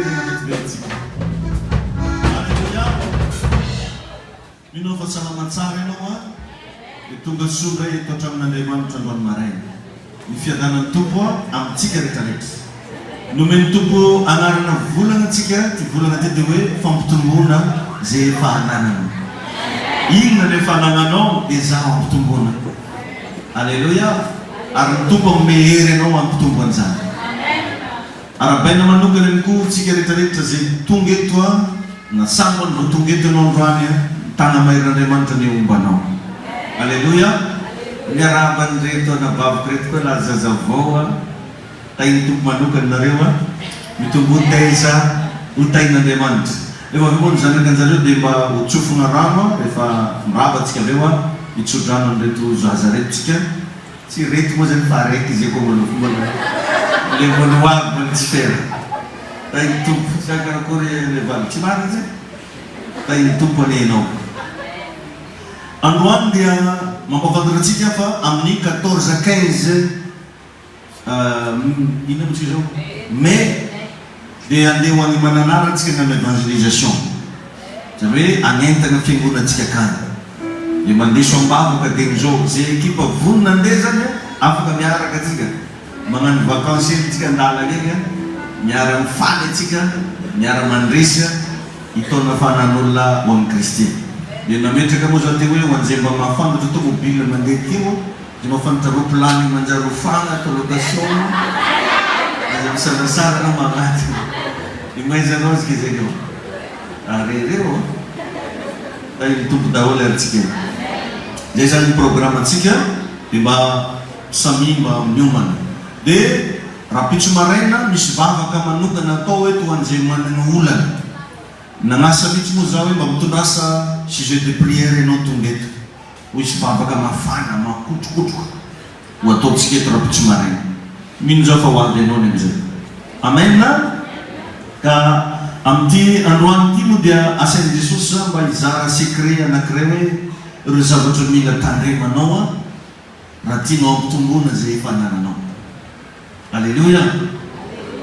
tegna vetivetsika. Alleluia. Minao fa salamatsara ianao a. Dia tonga soa ray eto hatramin'Andriamanitra androany maraina. Ny fiadanan'ny Tompo amintsika rehetrarehetra. Nomeny Tompo anarana volana antsika, ty volana ty dia hoe fampitomboana zay efa ananana. Inona ilay efa anananao dia zaho ampitomboana. Alleluia. Ary ny Tompo manome hery ianao ampitombo an'izany. Arabaina manokana ihany koa tsika rehetrarehetra zay tonga eto a, na sambany vao tonga eto ianao androany a, tana mairan'Andriamanitra ny ombanao. Alleluia. Miarahaba reto anabaviko reto koa la zazavao a, tain'ny Tompo manokana nareo a, mitombo taiza ho tain'Andriamanitra. Rehefa avy moa ny zanakan'zareo dia mba ho tsofona rano rehefa miraba antsika aveo a, hitsodrano an'ireto zaza reto tsika. Tsy reto moa zany fa araiky izy koa manao fomba le voaloavy manitsy fera. Tain'ny Tompo sakarakory le valy tsy marina zay. Tain'ny Tompo anenao. Androany dia mampafantatra antsika fa amin'ny 14-15 ina motsika zao mai dia andeha ho any mananara antsika na evangelisation. Zany hoe anentana fiangonantsika akany. Dia mandeso ambavaka dia n'izao zay ekipa vonona andeha zany afaka miaraka atsika. Magnano vacances antsika andala regny miara mifaly atsika, miara mandresy hitona fanan'olona ho amin'ny Kristy. Dia nametraka moa zao teo hoe ho an'izay mba mahafantatra tomobile mandeha teo, dia mahafantatra ropilany manjary hofana atao location, aza misarasara anao magnaty. Dia mahaizanao izy ke zay eo. Rereo tain'ny Tompo daholo aritsika. Zay zany programme antsika dia mba samy mba miomana. Dia raha pitso maraina misy vavaka manokana atao eto ho an'izay manana olana. Nanasa mihitsy moa zaho hoe mba mitondrasa sujet de prière ianao tonga eto. Ho isy vavaka mafana, makotrokotroka ho ataontsika eto raha pitso maraina. Mino zao fa ho avy ianao ny amizay. Amen. Ka amin'ity androany ity moa dia asain'i Jesosy zany mba hizara secret anankiray hoe ireo zavatra mila tandremanao a raha tianao ampitomboana zay efa anananao. Alleluia.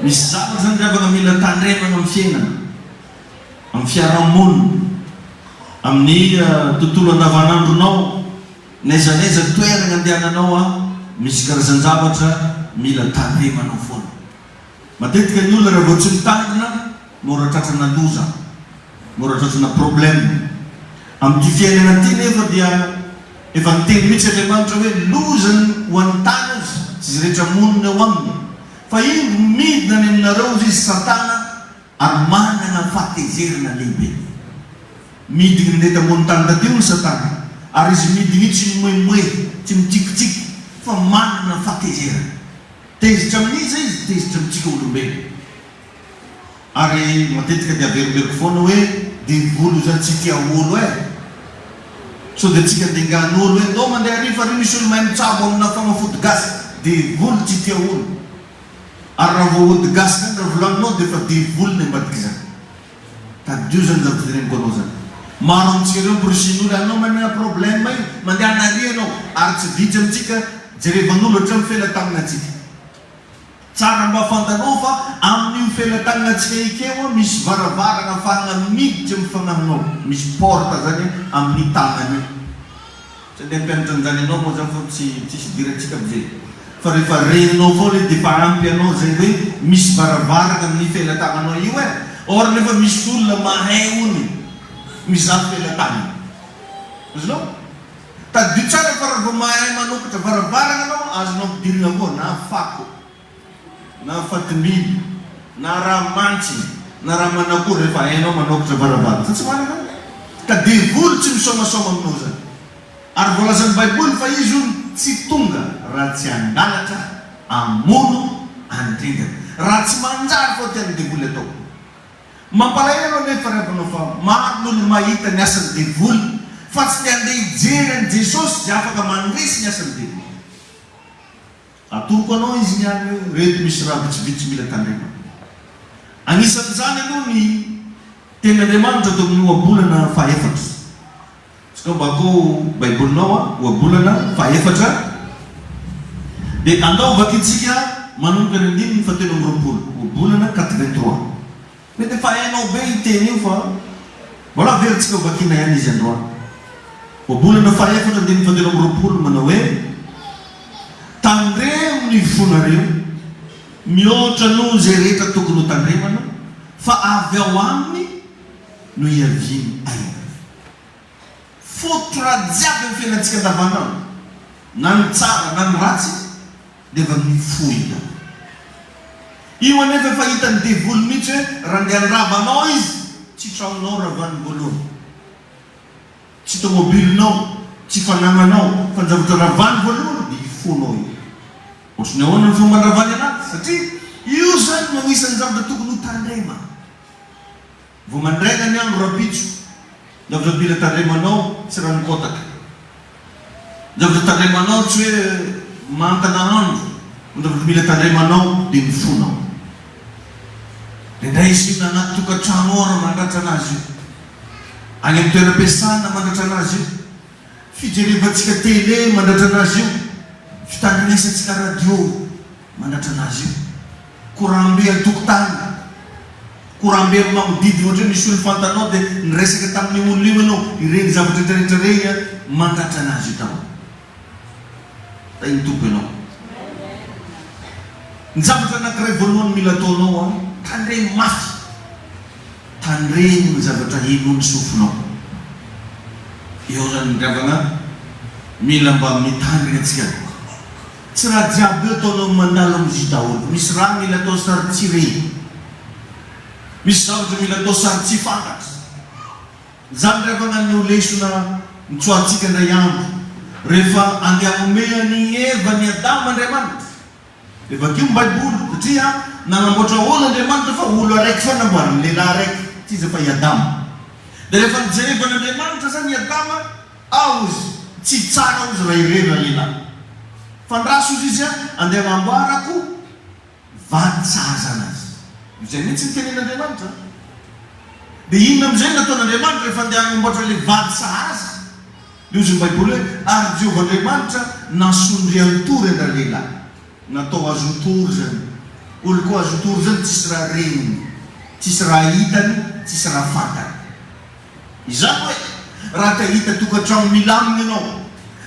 Misy zavatra zany afaka mila tandremana amin'ny fiainana, amin'ny fiarahamonina, amin'ny tontolo andavanandronao, naizanaiza toerana andehananao a, misy karazan-javatra mila tandremanao foana. Matetika ny olona raha vao tsy mitandrina mora tratrana loza, mora tratrana problème. Amin'ity fiainana ity nefa dia efa niteny mihitsy Andriamanitra hoe lozany ho an'ny tana izy, tsy izy rehetra monina eo aminy. Fa io midina any aminareo izy Satana ary manana fahatezerana lehibe. Midina nety ambony tany tateo ny Satana, ary izy midina io tsy moemoe, tsy mitsikitsika, fa manana fahatezerana. Tezitra amin'izy izy, tezitra amintsika olombelo. Ary matetika dia averimberiko foana hoe divolo zany tsy tia olo so dia tsika ndengany olo hoe ndao mandeha ariva ary misy olo mahay mitsabo amina fagnafody gasy, divolo tsy tia olo. Ary raha vao ody gasy zany raha volaninao dia efa divolo ny ambadiky zany. Tadio zany zaviteneniko anao zany. Maro amintsika ireo brosian'olo anao manana problème io, mandeha anary anao ary tsy vitsy amintsika jerevan'olo hatramy felatagnatsika. Tsara mba fantanao fa amin'io felatagnatsika ikeo misy varavarana ahafahana miditra amin'ny fanahinao, misy porte zany amin'ny tagnany io. Tsy dia mpianatra an'izany ianao moa zany fa tsisy dirantsika amin'izay. Fa rehefa reninao foana dia efa ampy anao zay hoe misy varavarana amin'ny felatagnanao io or nefa misy olona mahay ony mizaha felatagna. Azonao? Tadio tsara fa raha vao mahay manokatra varavarana anao, azonao ampidirina koa na fako, na fatimbiby, na raha mantsy, na raha manakory rehefa hainao manokatra varavarana. Tsy manana. Ka divolo tsy misomasoma aminao zany. Ary voalazan'ny Baiboly fa izy io tsy tonga raha tsy angalatra, amono, andringa. Raha tsy manjary fa tian'ny divoly atao. Mampalahelo nefa rehefanao fa maro n'olo mahita ny asan'ny divoly fa tsy dia andeha hijery an'i Jesosy dia afaka mandresy ny asan'ny divoly. Atoroko anao izy niany reto misy raha vitsivitsy mila tandrema. Anisan'izany aloha ny ten'Andriamanitra tao amin'ny ohabolana fahaefatra. Tsika mbako baibolinao ohabolana fahaefatra. Dia andao vakitsika manomboka ny andininy fatelo amby roapolo, ohabolana 83. Mety efa hainao be iteny io fa mbola veritsika vakina ihany izy androany. Bolana faefatra dia ny fadelo amin'ny roapolo manao hoe tandremo ny fonareo mihoatra noho izay rehetra tokony ho tandremana fa avy ao aminy no hiaviany aina. Fototra jiaby amin'ny fiainantsika andavanandro, na ny tsara na ny ratsy, dia efa mifoy. Io anefa efa hitany devoly mihitsy hoe raha andeha handravanao izy, tsy tragnonao ravany voalohany, tsy tomobilinao, tsy fanagnanao, fa ny zavatra ravany voalohany dia ifonao io. Ohatrany ahoana ny fomba handravany anazy, satria io zany no isan'ny zavatra tokony ho tandrema. Vao mandregna ny andro rapitso, zavatra mila tandremanao tsy raha mikotaka. Zavatra tandremanao tsy hoe mantana andro, zavatra mila tandremanao dia ny fonao. Indray izy io anaty tokantrano ao mandratra anazy io, any amin'ny toeram-piasana mandratra anazy io, fijerevantsika télé mandratra anazy io, fitandrenesantsika radio mandratra anazy io, courant-be an-tokotany, courant-be amin'ny manodidina ohatra misy olo fantanao dia niresaka tamin'ny olona io ianao ireny zavatra rehetrarehetra reny mandratra anazy io tao. Tay ny tompo ianao. Ny zavatra anankiray voalohany mila ataonao tandremo mafy, tandremo ny zavatra ino ny sofinao. Eo zany ndravana mila mba mitandrina antsika. Tsy raha jiaby eo ataonao mandalo amin'izy daholo. Misy raha mila atao sary tsy reny, misy zavatra mila atao sary tsy fantatra. Zany ndravana ny olesona mitsoatsika indray andro rehefa andeha hanomena ny Eva ny Adama Andriamanitra. Efa kio Baiboly satria nanamboatra olo Andriamanitra fa olo araiky fa namboariny, lehilahy araiky, tsy izy fa i Adama. Dia rehefa nijerevan'Andriamanitra zany i Adama, ao izy tsy tsara izy raha irena lehilahy. Fandraso izy andeha mamboarako vady sahaza anazy. Izay mihitsy ny tenen'Andriamanitra. Dia inona amin'izay nataon'Andriamanitra rehefa andeha hanamboatra ilay vady sahaza? Dia izy ny Baiboly hoe ary Jehovah Andriamanitra nasondry antory andra lehilahy. Natao azo tory zany. Olo koa azo tory zany tsisy raha reniny, tsisy raha hitany, tsisy raha fantany. Izany hoe raha tahita tokantrano milamina ianao,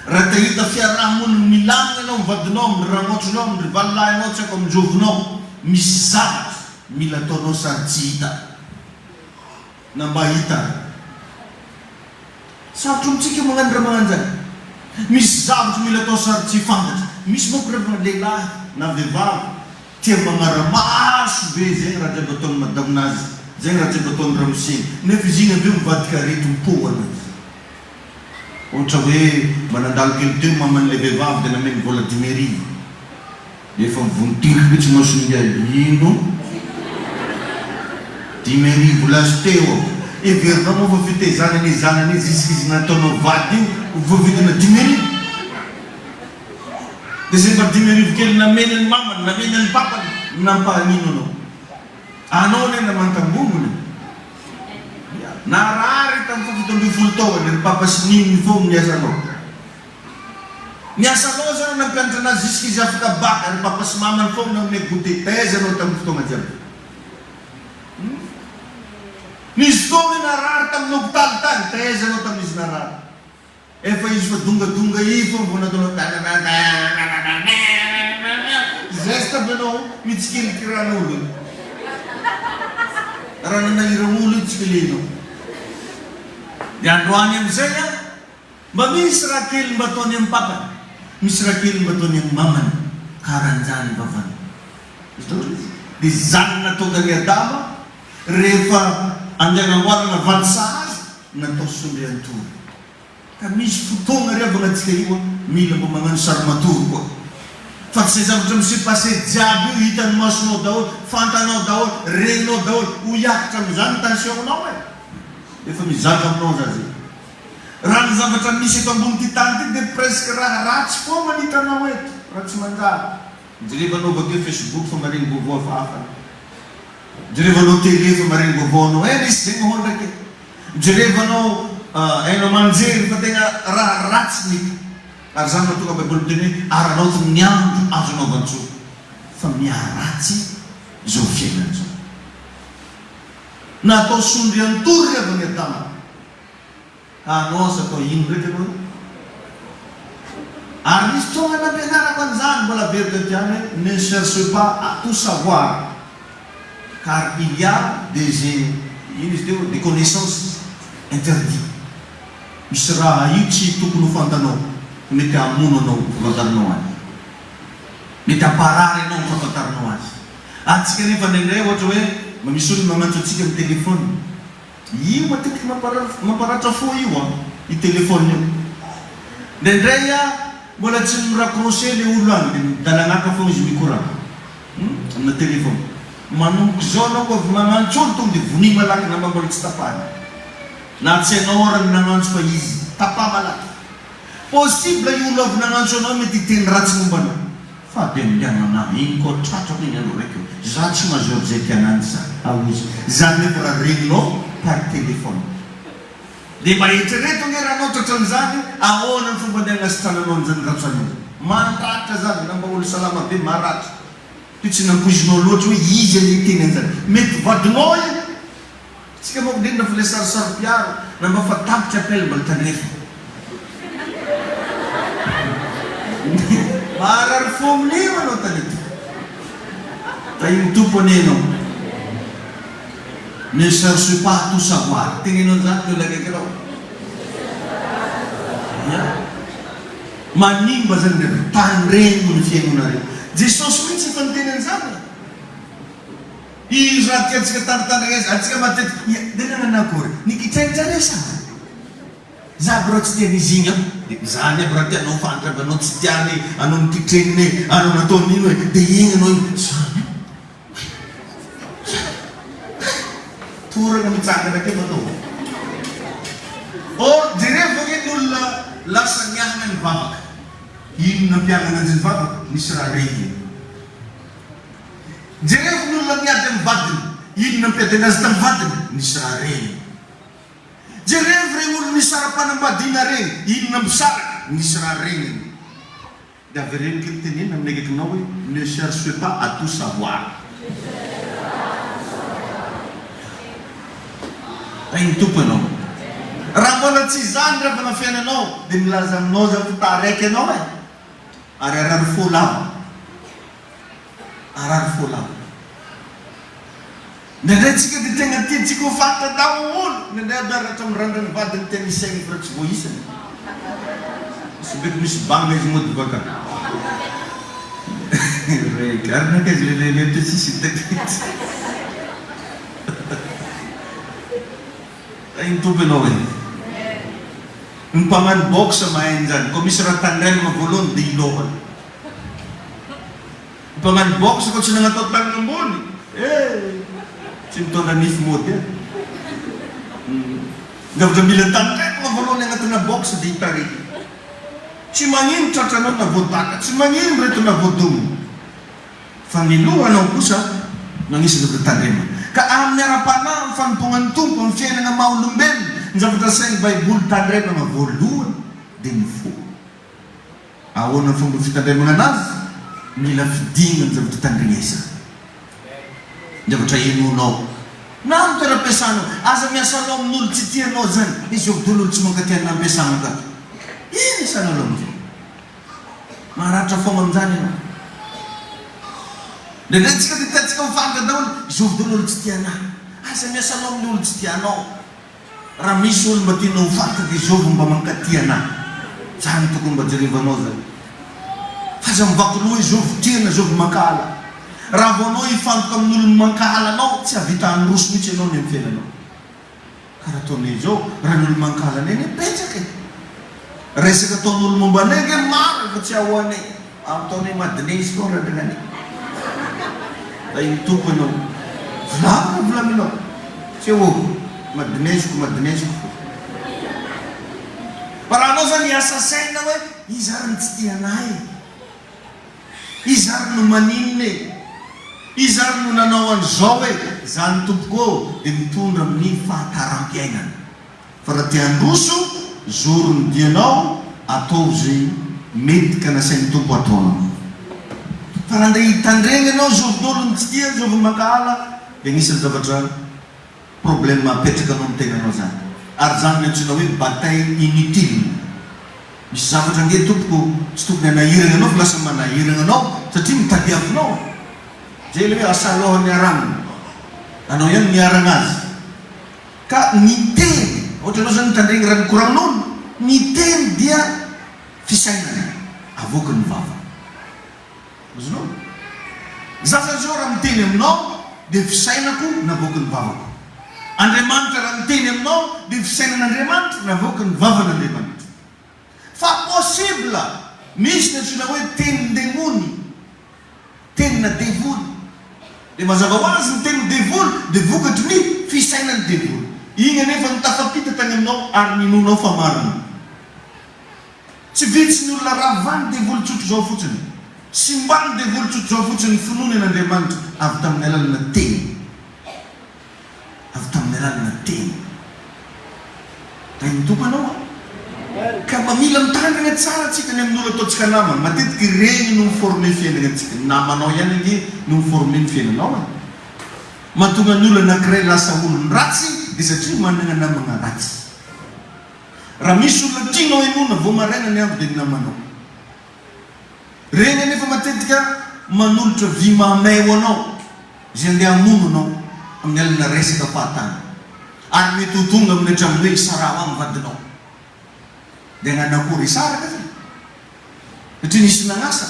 raha tahita fiarahamonina milamina ianao, mivadinao, amin'ny ranotronao, amin'ny valolahinao, tsy haiko amin'ny jovinao, misy zavatra mila ataonao sary tsy hita na mba hita. Sarotro amintsika magnano raha magnano zany. Misy zavatra mila atao sary tsy fantatra. Misy moko rehefa lehilahy na vehivavy tia magnaramaso be zay raha jiaby ataon'ny madaminazy, zay raha jiaby ataon'ny ramosiny, nefa izy iny avy eo mivadika arety mipohana. Ohatra hoe manandalo kely teo maman'ilay vehivavy dia nameny vola 10,000. Efa mivonitiky mihitsy masony ino 10,000 volazy teo. Everinao moa fa fitezanany izy zanany izy izy nataonao vady io voavidina 10,000. Dia zay mba 10,000 kely namenany mamany, namenany papany, nampahanino anao. Anao ne namantambongony. Narary tamin'ny 17 taona ry papa sy ninony foana niasa anao. Niasa anao zany nampianatra anazy jusque izy afaka baka, ry papa sy mamany foana ome goûter taiza anao tamin'ny fotoana jiaby. Nisy foana narary tamin'ny hôpitaly tany, taiza anao tamin'izy narary. Efa izy fa dongadonga i foana vao nataonao geste aby anao mitsikilikiran'olo. Raha nanahiran'olo itsikelenao. Dia androany amin'izay mba misy raha kely mba ataony amin'ny papany, misy raha kely mba ataony amin'ny mamany, karanjany vavany. Dia zany natonga ny Adama rehefa andeha namboarana vady sahaza natao sondry antory. Ka misy fotoana ry avy anatsika io mila mba magnano sary matory koa. Fa tsy zay zavatra misy passé jiaby io hitan'ny masonao daholo, fantanao daholo, reninao daholo, ho hiakitra amin'izany tensionao e. Efa mizaka aminao zazy. Raha ny zavatra misy eto ambony ty tany ty dia presque raha ratsy foa manitanao eto, ratsy manjary. Jerevanao bakeo Facebook fa maregny vaovao hafahafa. Jerevanao télé fa maregny vaovao anao, misy zay mahao ndraiky. Jerevanao hainao manjery fa tegna raha ratsy mety. Ary zany mahatonga Baiboly miteny hoe ary anao ty ny andro azonao vantsoa fa miaratsy izao fiainana izao. natao sondrian'ny tory avy ny adama. Anao asa atao ino ndraiky anao? Ary misy fotoana nampianarako an'izany mbola very tatiany hoe ne cherche pas à tout savoir car il y a des connaissances interdites. Misy raha io tsy tokony ho fantanao, mety hamono anao fafantaranao azy, mety hamparary anao fafantaranao azy. Antsika nefa ndraindray ohatra hoe misy olona magnantso antsika amin'ny telefôny, io matetiky mamparatra fo io i telefôny io. Ndraindray mbola tsy miraccroché le olo agny dia midalanaka foana izy mikorana amina telefôny. Manomboka zao anao ko avy magnantso olo tonga dia vonia malaky namba mbola tsy tapahana. Na tsy hainao orany nagnantso fa izy tapa malaky. Possible io olo avy nagnantso anao mety hiteny ratsy momba anao. Fa dia miliana anahy iny koa tratrako iny anao raiky za tsy mazory zay tianany zany. Aozy zany nefa raha regninao par telefôny. Dia mba eritrereto nge raha anao tratran'izany ahoana ny fomba andeha hagnasitrananao an'izany ratsanao. Maratra zany namba olo salama be maratra. Io tsy nampoizinao loatra hoe izy le teny an'izany. Mety vadinao e. Tsika moa indrindra fa le sarisari-piaro namba fa tapitra apela mbola tandrefa. Marary fo amin'io anao tanety. Iny tompony anao. Ne cherche pas à tout savoir. Tengenao zany io lagaikinao. Manimba zany ndraiky tandremo ny fiaignanareo. Jesosy mihitsy efa niteny an'izany. Izy raha tiantsika tandritandrina atsika matetiky dia nananakory nikitrainitrany sa zaby raha tsy tian'izy igny zany aby raha tianao fantatra aby anao tsy tiany anao nikitreniny anao nataon'ino hoe dia igny anao torana mitsangana ke matao. Or jereva ny olona lasa niahana ny vavaka. Ino nampiangana azy ny vavaka? Nisy raha reny. Jereva ny olona miady amin'ny vadiny. Ino nampiady azy tamin'ny vadiny? Nisy raha reny. Jereva regny olo nisy sara-panambadiana reny. Ino nampisaraka? Nisy raha reny. Dia avy reny kely tenena amin'ny akaikinao hoe ne cherche pas à tout savoir. Iny tompo anao. Raha mbola tsy zany raha na fiainanao dia milaza aminao za fota araiky anao e. Ary arary fo lava. Arary fo lava. Ndraindray tsika dia tegna tiantsika ho fantatra daholo. Ndraindray abiaratra mirandrany vadiny tena isaigny fa tsy voaisany. Sy beky misy banga izy moa divaka. Regarde izy lelele ty sisy hitakitsy. Iny tompo anao e. Ny mpagnano boxe mahay an'izany. Koa misy raha tandrema voalohany dia ilohany. Ny mpagnano boxe koa tsy nagnatao tanana ambony. Tsy mitondra nify mody e. Zavatra mila tandrema voalohany agnatina boxe dia hitariky. Tsy magnino tratranao na voataka, tsy magnino reto na voadomo. Fa ny lohanao kosa magnisy zavatra tandrema. Ka amin'ny ara-panahy ny fanompoan'ny tompo amin'ny fiainana maha-olombelona ny zavatra sain'ny baiboly tandremana voalohany dia ny fo. Ahoana ny fomba fitandremana anazy? Mila fidina ny zavatra tandrinesana. Zavatra henonao. Na ny toeram-piasanao, aza miasanao amin'olo tsy tianao zany. Izy eo dolo olo tsy mankatiana ampiasana ka. Ino isanao alo amin'izay? Maharatra foana amin'izany ianao. Ndraindray tsika dia tiantsika mifantatra daholo, izovy daholo olo tsy tianao. Aza miasanao amin'ny olo tsy tianao. Raha misy olo mba tianao mifantatra dia izovy mba mankaty anahy. Zany tokony mba jerevanao zany. Fa aza mivaky loha izovy tiana, izovy mankala. Raha vao anao hifantoka amin'olo mankala anao, tsy havita handroso mihitsy ianao ny amin'ny fiainanao. Karaha ataonay zao, raha ny olo mankala anay nipetraka e. Resaka ataon'olo momba anay nge maro fa tsy ahoanay. Ataonay madinay izy foana randragnanay. Iny tompo anao. Volavo volaminao. Tsy ho madineziko fo. Fa raha anao zany hiasa saina hoe izy ary ny tsy tianay. Izy ary no maninona e. Izy ary no nanao an'izao hoe zany tompoko dia mitondra amin'ny fahataram-piainana. Fa raha tia handroso, zoro ny dianao, atao zay mety ka nasain'ny tompo ataonao. Fa raha ndray hitandregna anao zovy dolo ny tsy tia, zovy mankala, dia anisany zavatra problème apetraka anao am'tegnanao zany. Ary zany ny antsoina hoe bataille inutile. Misy zavatra ange tompoko tsy tokony hanahirana anao fa lasa manahirana anao satria mitadiavinao. Zay le hoe asalohany arahana. Anao ihany miarana azy. Ka ny teny, ohatra anao zany mitandregny raha ny koragnon'olo, ny teny dia fisainana, avoaka ny vava. Azonao? Za zao raha miteny aminao dia fisainako navoaka ny vavako. Andriamanitra raha miteny aminao dia fisainan'Andriamanitra navoaka ny vavan'Andriamanitra. Fa possible misy ny antsoina hoe tenin-demony, tenina devoly. Dia mazava ho azy ny tenin devoly dia vokatry ny fisainan'ny devoly. Igny anefa ny tafapita tany aminao ary ninonao fa marina. Tsy vitsy ny olona ravany devoly tsotro zao fotsiny. Sy mbany devoly tsotro zao fotsiny finoany an'Andriamanitra avy tamin'ny alalana teny. Avy tamin'ny alalana teny. Ka mitoko anao ka mamila mitandrina tsara tsika ny amin'olo ataontsika namana. Matetiky regny no miforme fiainanantsika. Namanao ihany ange no miforme ny fiainanao. Mahatonga ny olona anankiray lasa olony ratsy dia satria manana namana ratsy. Raha misy olona tianao enona vao maraina ny andro dia ny namanao. Regny anefa matetika manolotra vy mamay ho anao izay andeha hamono anao amin'ny alina resaka fahatana. Ary mety ho tonga amin'ny hatramin'ny hoe isara amin'ny vadinao. Dia gnanakory isaraka zay. Satria nisy nagnasa.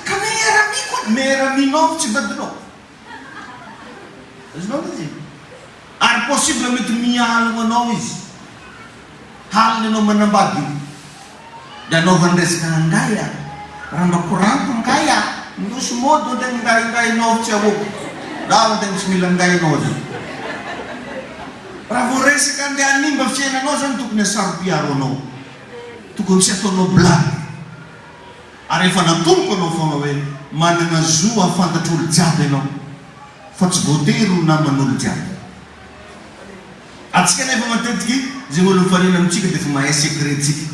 Ka meheramiko, meheraminao tsy vadinao. Azonao izy. Ary possible mety mihalagna anao izy. Haliny anao manambady. Dia anaovany resaka angaya. Raha mba koranto ngaya. Ndosy modo dia ngaingainao tsy ahoako. Raha dia tsy mila ngainao zay. Raha vao resaka andeha hanimba fiainanao zany tokony asaro-piaro anao. Tokony tsy ataonao blague. Ary efa natompo anao foana hoe manana zo afantatra olo jiaby ianao. Fa tsy voatery ho naman'olo jiaby. Atsika nefa matetiky zay olo mifanena amintsika dia efa mahay secret-tsika.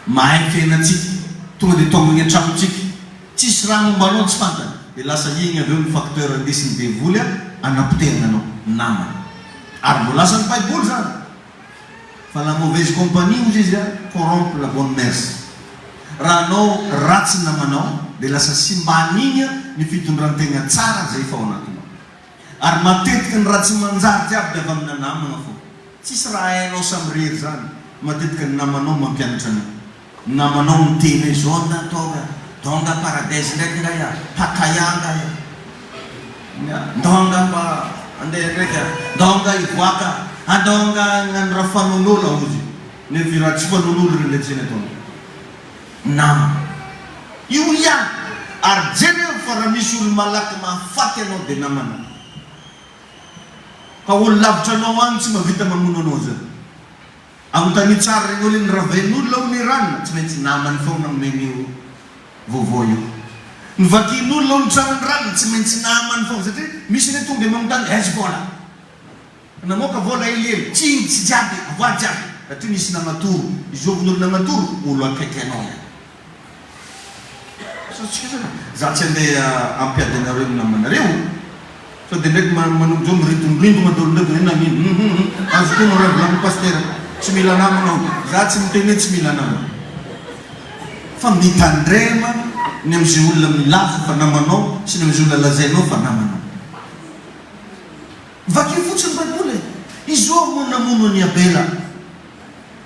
Mahay fiainantsika. Tonga dia tongony an-tragnontsika. Tsisy raha momba anao tsy fantany. Dia lasa igny avy eo ny facteur andesiny devoly anapotehana anao namana. Ary mbola lasa ny Baiboly zany. Fa la mauvaise compagnie ozy izy corrompre la bonne mère. Raha anao ratsy namanao dia lasa sy mbanigna ny fitondran-tegna tsara zay efa ao anatinao. Ary matetika ny ratsy manjary jiaby dia avy amina namana fo. Tsisy raha hainao samy rery zany. Matetika ny namanao mampianatra anao. Namanao miteny hoe zonda tonga paradise ndraiky ngaya hakayanga ndonga mba andeha ndraiky ndonga ivoaka andonga gnano raha fanolola ozy ny viraha tsy fanolola reletseny ataona nama io ihany ary jeny fa raha misy olo malaky mahafaty anao dia namana ka olo lavitra anao any tsy mavita mamono anao zany anontany tsara regny olo ny raven'olona ho ny ranona tsy maintsy namany foana men'io vaovao io ny vakin'olona ho ny tranony ranona tsy maintsy namany foana satria misy ny tonga dia magnotany aizy vola namoaka vola eliely tsy jiaby avoa jiaby satria misy namatoro izy ovin'olo namatoro olo akaiky anao za tsy andeha ampiady anareo ny namanareo sao dia ndraiky manombo zao mirindomindoma dolo ndraiky hoe nanino azo koa noraha volagny pastera tsy mila namanao za tsy miteny tsy mila namana fa mitandrema ny am'izay olona milaza fa namanao sy ny am'izay olona lazainao fa namanao vakio fotsiny Baiboly izy io moa namono ny Abela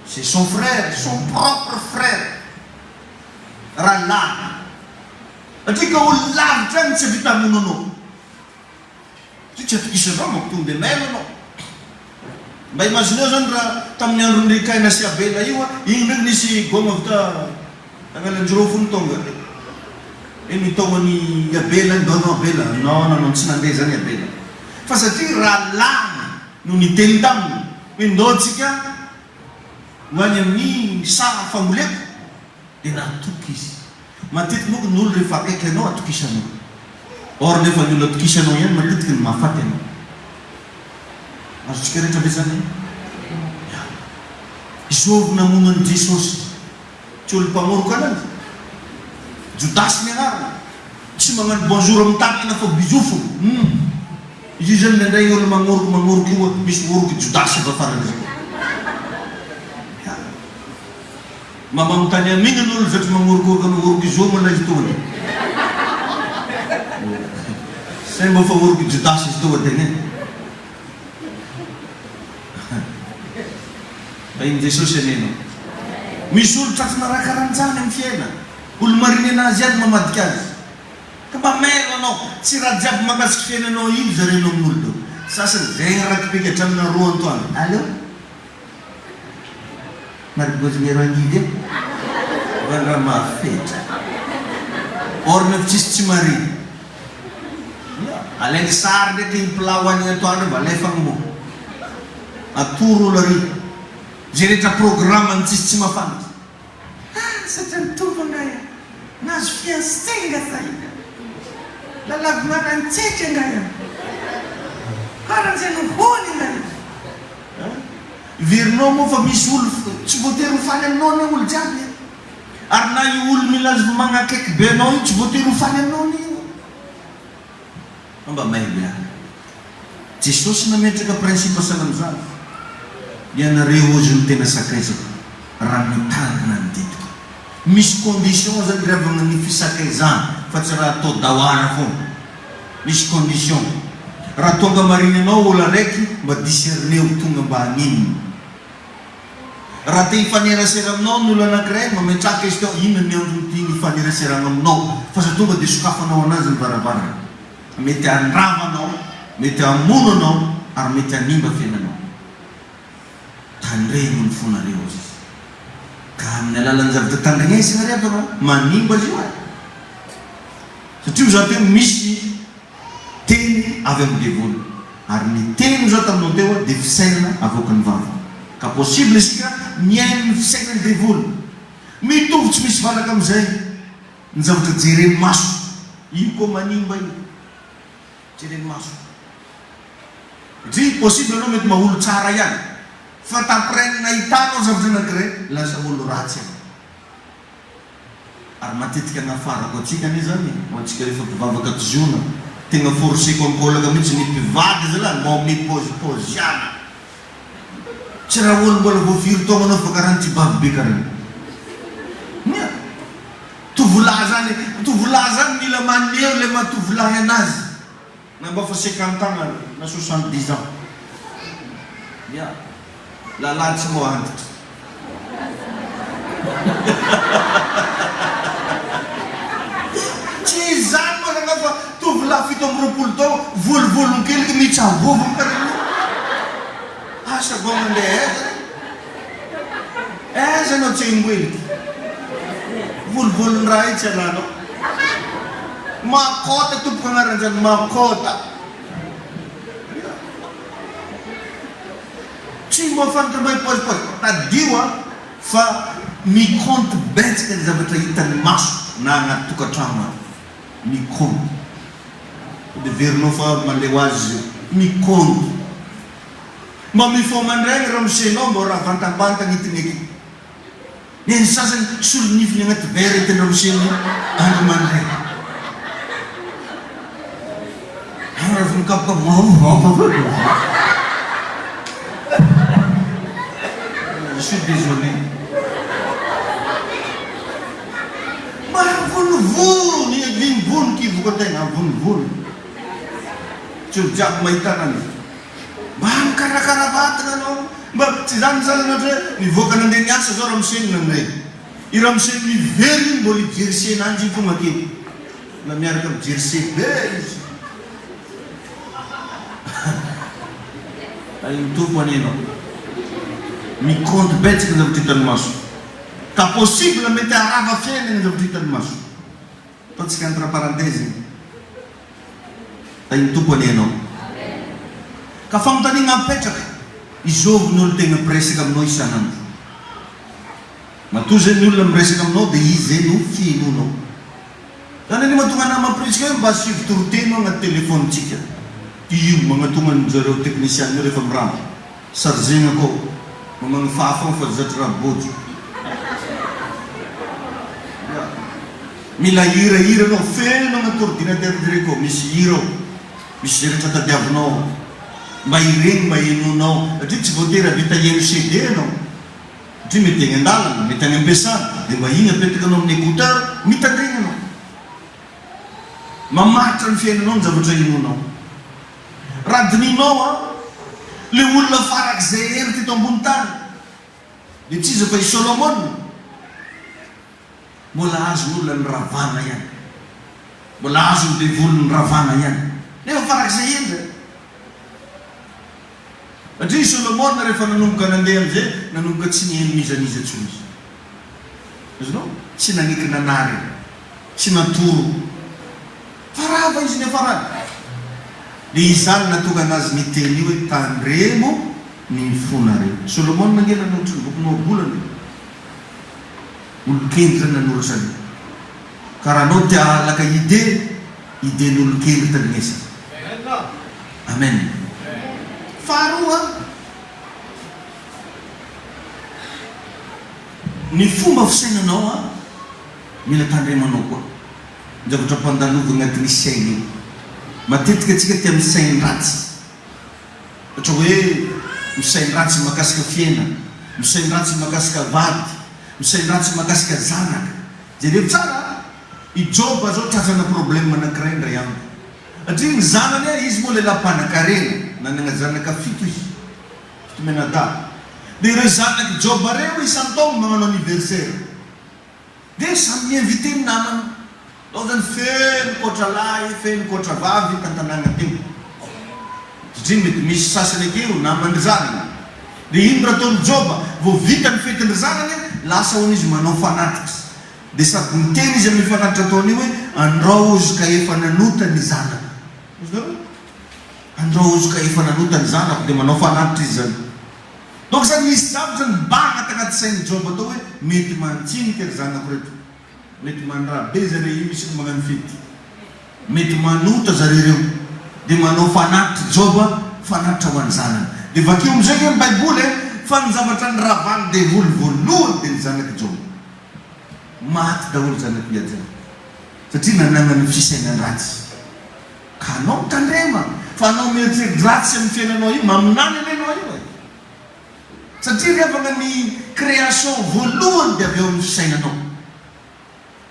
c'est son frère son propre frère raha lava satria ka olo lavitra any tsy avita hamono anao tsy tsy atokisanao mampitonga dia mailo anao mba imagineo zany raha tamin'ny andro ny Kaina sy Abela io igny ndraiky nisy goma vita agnalan-jireo fony tonga iny taonany Abela ndonao Abela non tsy nandeha zany Abela fa satria raha lana no niteny taminy hoe ndaotsika hoany amin'ny sara famoleko dia natoky izy matetiky moko ny olo rehefa akaiky anao atokisanao or nefa ny olo atokisanao ihany matetiky ny mahafaty anao azotsika rehetra be zany izovy namono any Jesosy tsy olo mpamoroka anazy Judasy ny anarana tsy magnano bonjour amin'ny tanana fa bizofo Io zany nandray olo magnoroko io misy oroko Judasy efa farany zay. Mamamotany aminy olo zatra magnorokoroka ny oroko izo mana izy tony. Say mba fa oroko Judasy izy toa tegna. Iny Jesosy aneno. Misy olo tratsy narakaranjany amin'ny fiaina. Olo mariny anazy any mamadika azy. Ka mamelo anao, tsy raha jiaby makasiky fiainanao ino zarenao amin'olo teo. Sasany zay rakipiky hatramina roa antoany. Allô? Marigozigny rangidy e? Vanga mafetra. Or nefa tsisy tsy mariny. Alainy sary ndraiky iny plat hoaniny antoany mba alefagny mo. Atoro olo ary. Zay rehetra programme ny tsisy tsy mafantatra. Satria nitovy ngaya. Nazo fiancé nga saina. Lalavy manan-tsetry ngaya. Karan'izay nohony ngaya. Verinao moa fa misy olo tsy voatery hofaly aminao ny olo jiaby. Ary na io olo milazo magnakaiky be anao io tsy voatery hofaly aminao ny io. Mba maily any. Jesosy nametraka principe salamizany. Ianareo ozy ny tena sakaizako raha mitangana ny didiko. Misy condition zany ravagna ny fisakaizana fa tsy raha atao dahoara foana. Misy condition. Raha tonga mariny anao olo araiky mba discerneo tonga mba haninona. Raha te hifanerasera aminao ny olo anankiray mametraka izy tao ino ny andro ty hifaneraserana aminao fa sa tonga dia sokafanao anazy ny varavara. Mety handravanao, mety hamono anao ary mety hanimba fiainanao. Tandremo ny fonareo izy. Ka amin'ny alalan'ny zavatra tandregnesina rehefa manimba izy io ay. Satria za teo misy teny avy amin'ny devoly. Ary ny teny zao taminao teo dia fisainana avoaka ny vava. Ka possible isika miaino ny fisainana ny devoly. Mitovy tsy misy valaka amin'izay. Ny zavatra jereny maso. Io koa manimba io. Jereny maso. Satria possible anao mety maholo tsara ihany. Fa tapreny nahitanao zavatra anankiray lasa olo ratsy any. Ary matetika nafarako atsika anie zany ho antsika rehefa mpivavaka tozona tegna forseko ambolaka mihitsy ny mpivady zay la mau mipôzipôziana. Tsy raha olo mbola voafiry tao manao fa karaha ny tivavy be kareny. Tovolahy zany mila maneo le matovolahy anazy. Na mba fa 50 ans na 70 ans. Lalahy tsy mo antitra. Tsy zany mo zany fa tovolahy 70 tao volovolony kely mitsavovony kareny. Asa vao mandeha aiza anao tsy himboelika. Volovolony raha io tsy alanao. Makota tompoko agnaran'izany makota. Tsy mba fantatra mahipôzipôzy. Tadio fa mikonto betsaka ny zavatra hitan'ny maso na agnaty tokantrano. Mikonto. Dia verinao fa mandeha ho azy mikonto. Mba mifômandregny raha misenao mba raha vantambantany hitiny eky. Ny sasany solonifiny agnaty vera hitany raha miseny andro mandregny. Raha vonikapoka je suis désolé. Volovolo, vinivolo kivoka tegna volovolo. Tsy olo jiaby mahita anany. Mba mikarakara vatana anao. Mba tsy zany zany ohatra nivoaka nandeha niasa zao raha misenina ndray. I raha miseny mivery mbola ijerise ananjy iny fogna kely. Na miaraka mijerise be izy. Ay mitovy anenao. Mikonto betsaka ny zavatra hitany maso. Ka possible mety arava fiainana ny zavatra hitany maso. Ataontsika entre parenthèse. Ay mitompo anenao. Ka famontaniana mipetraka. Izôvy ny olo tegna miresaka aminao isanandro. Matoa zay ny olona miresaka aminao dia izy zay no fiainonao. Zany any mahatonga ana mampiresaka hoe mba asivy toroteno agnaty telefonitsika. Io magnatonga ny zareo teknisiany rehefa mirano. Sarzegna koa. Mamagny fafa fa zatra raha bojo. Mila hira anao feno agnaty ordinateur direko misy hira ao. misy rehetra tadiavinao mba ireny mba enonao satria tsy voatery avita eno CD anao satria mety agny an-dalana mety agny am-piasana dia mba igny apetraka anao amin'ny écouteur mitandregny anao mamaritra ny fiainanao ny zavatra enonao raha dininao le olona farak'izay hery teto ambony tany dia tsy izy fa i Solomon mbola azon'olona ny ravana ihany mbola azony devolony ravana ihany nefa farak'izay endra satria Solomon rehefa nanomboka nandeha am'izay nanomboka tsy nihenonizaniza tsony azonao tsy naneky nanary tsy natoro farava izy ny farava dia izany natonga anazy niteny io hoe tandremo ny fonareo Solomon nangena notry ny bokonao bolany olon-kendry zany nanorasany ka raha anao tia alaka iden'olon-kendry tandrinesa amen faharoa ny fomba fisainanao mila tandremanao koa zavatra mpandalovy agnatin'ny saina io matetika atsika tia misainy ratsy ohatra hoe misainy ratsy makasika fiaina misainy ratsy makasika vady misainy ratsy makasika zanaka jereo tsara i Joba zao tratrana problème anankiray ndray amiko satria ny zanany izy moa lehilahy mpanan-karena nanana zanaka fito izy fito menada dia ireo zanaky Joba reo isan-taogno magnano anniversaire dia samy miinvité ny namany ao zany feno koatra lahy feno koatra vavy tantanàna teo satria mety misy sasany akeo namany zanany dia ino raha ataony Joba vao vita ny fetiny zanany lasa hoany izy manao fanatrika dia sady miteny izy amin'ny fanatitra ataony io hoe andrao izy ka efa nanota ny zanako andrao izy ka efa nanota ny zanako dia manao fanatitra izy zany donc zany misy zavatra ny bana tagnaty sainy Joba atao hoe mety mantsinika ry zanako reto mety mandrabe zare io misy magnano fety mety manota zare reo dia manao fanatitra Joba fanatitra ho any zanany dia vakeo amizay ny baiboly fa ny zavatra ny ravany devoly voalohany dia ny zanaky Joba maty daholo zanaky iajany satria nanana ny fisainany ratsy ka anao tandrema fa anao mieritrerity ratsy amin'ny fiainanao io maminany anenao io satria revana ny création voalohany dia avy eo amin'ny fisainanao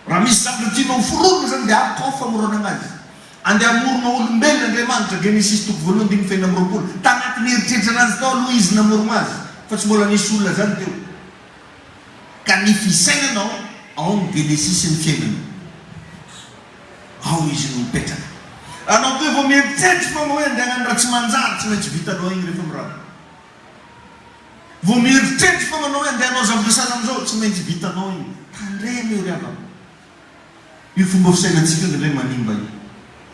raha misy zavatra tianao fororona zany dia atao famorona anazy andeha amorona olombelona Andriamanitra Genesis toko voalohany dimy fenina amby roapolo tagnatin'ny eritreritra anazy tao aloha izy namorona azy fa tsy mbola nisy olona zany teo ka ny fisainanao ao ny Genesis ny fiainana ao izy no mipetraka anao toy vao mieritreritra fa hoe andeha hagnano raha tsy manjary tsy maintsy vitanao igny rehefa mirava vao mieritreritra fa manao hoe andeha hanao zavatra sana amizao tsy maintsy vitanao igny tandrema io riava io fomba fisainantsika io ndray manimba io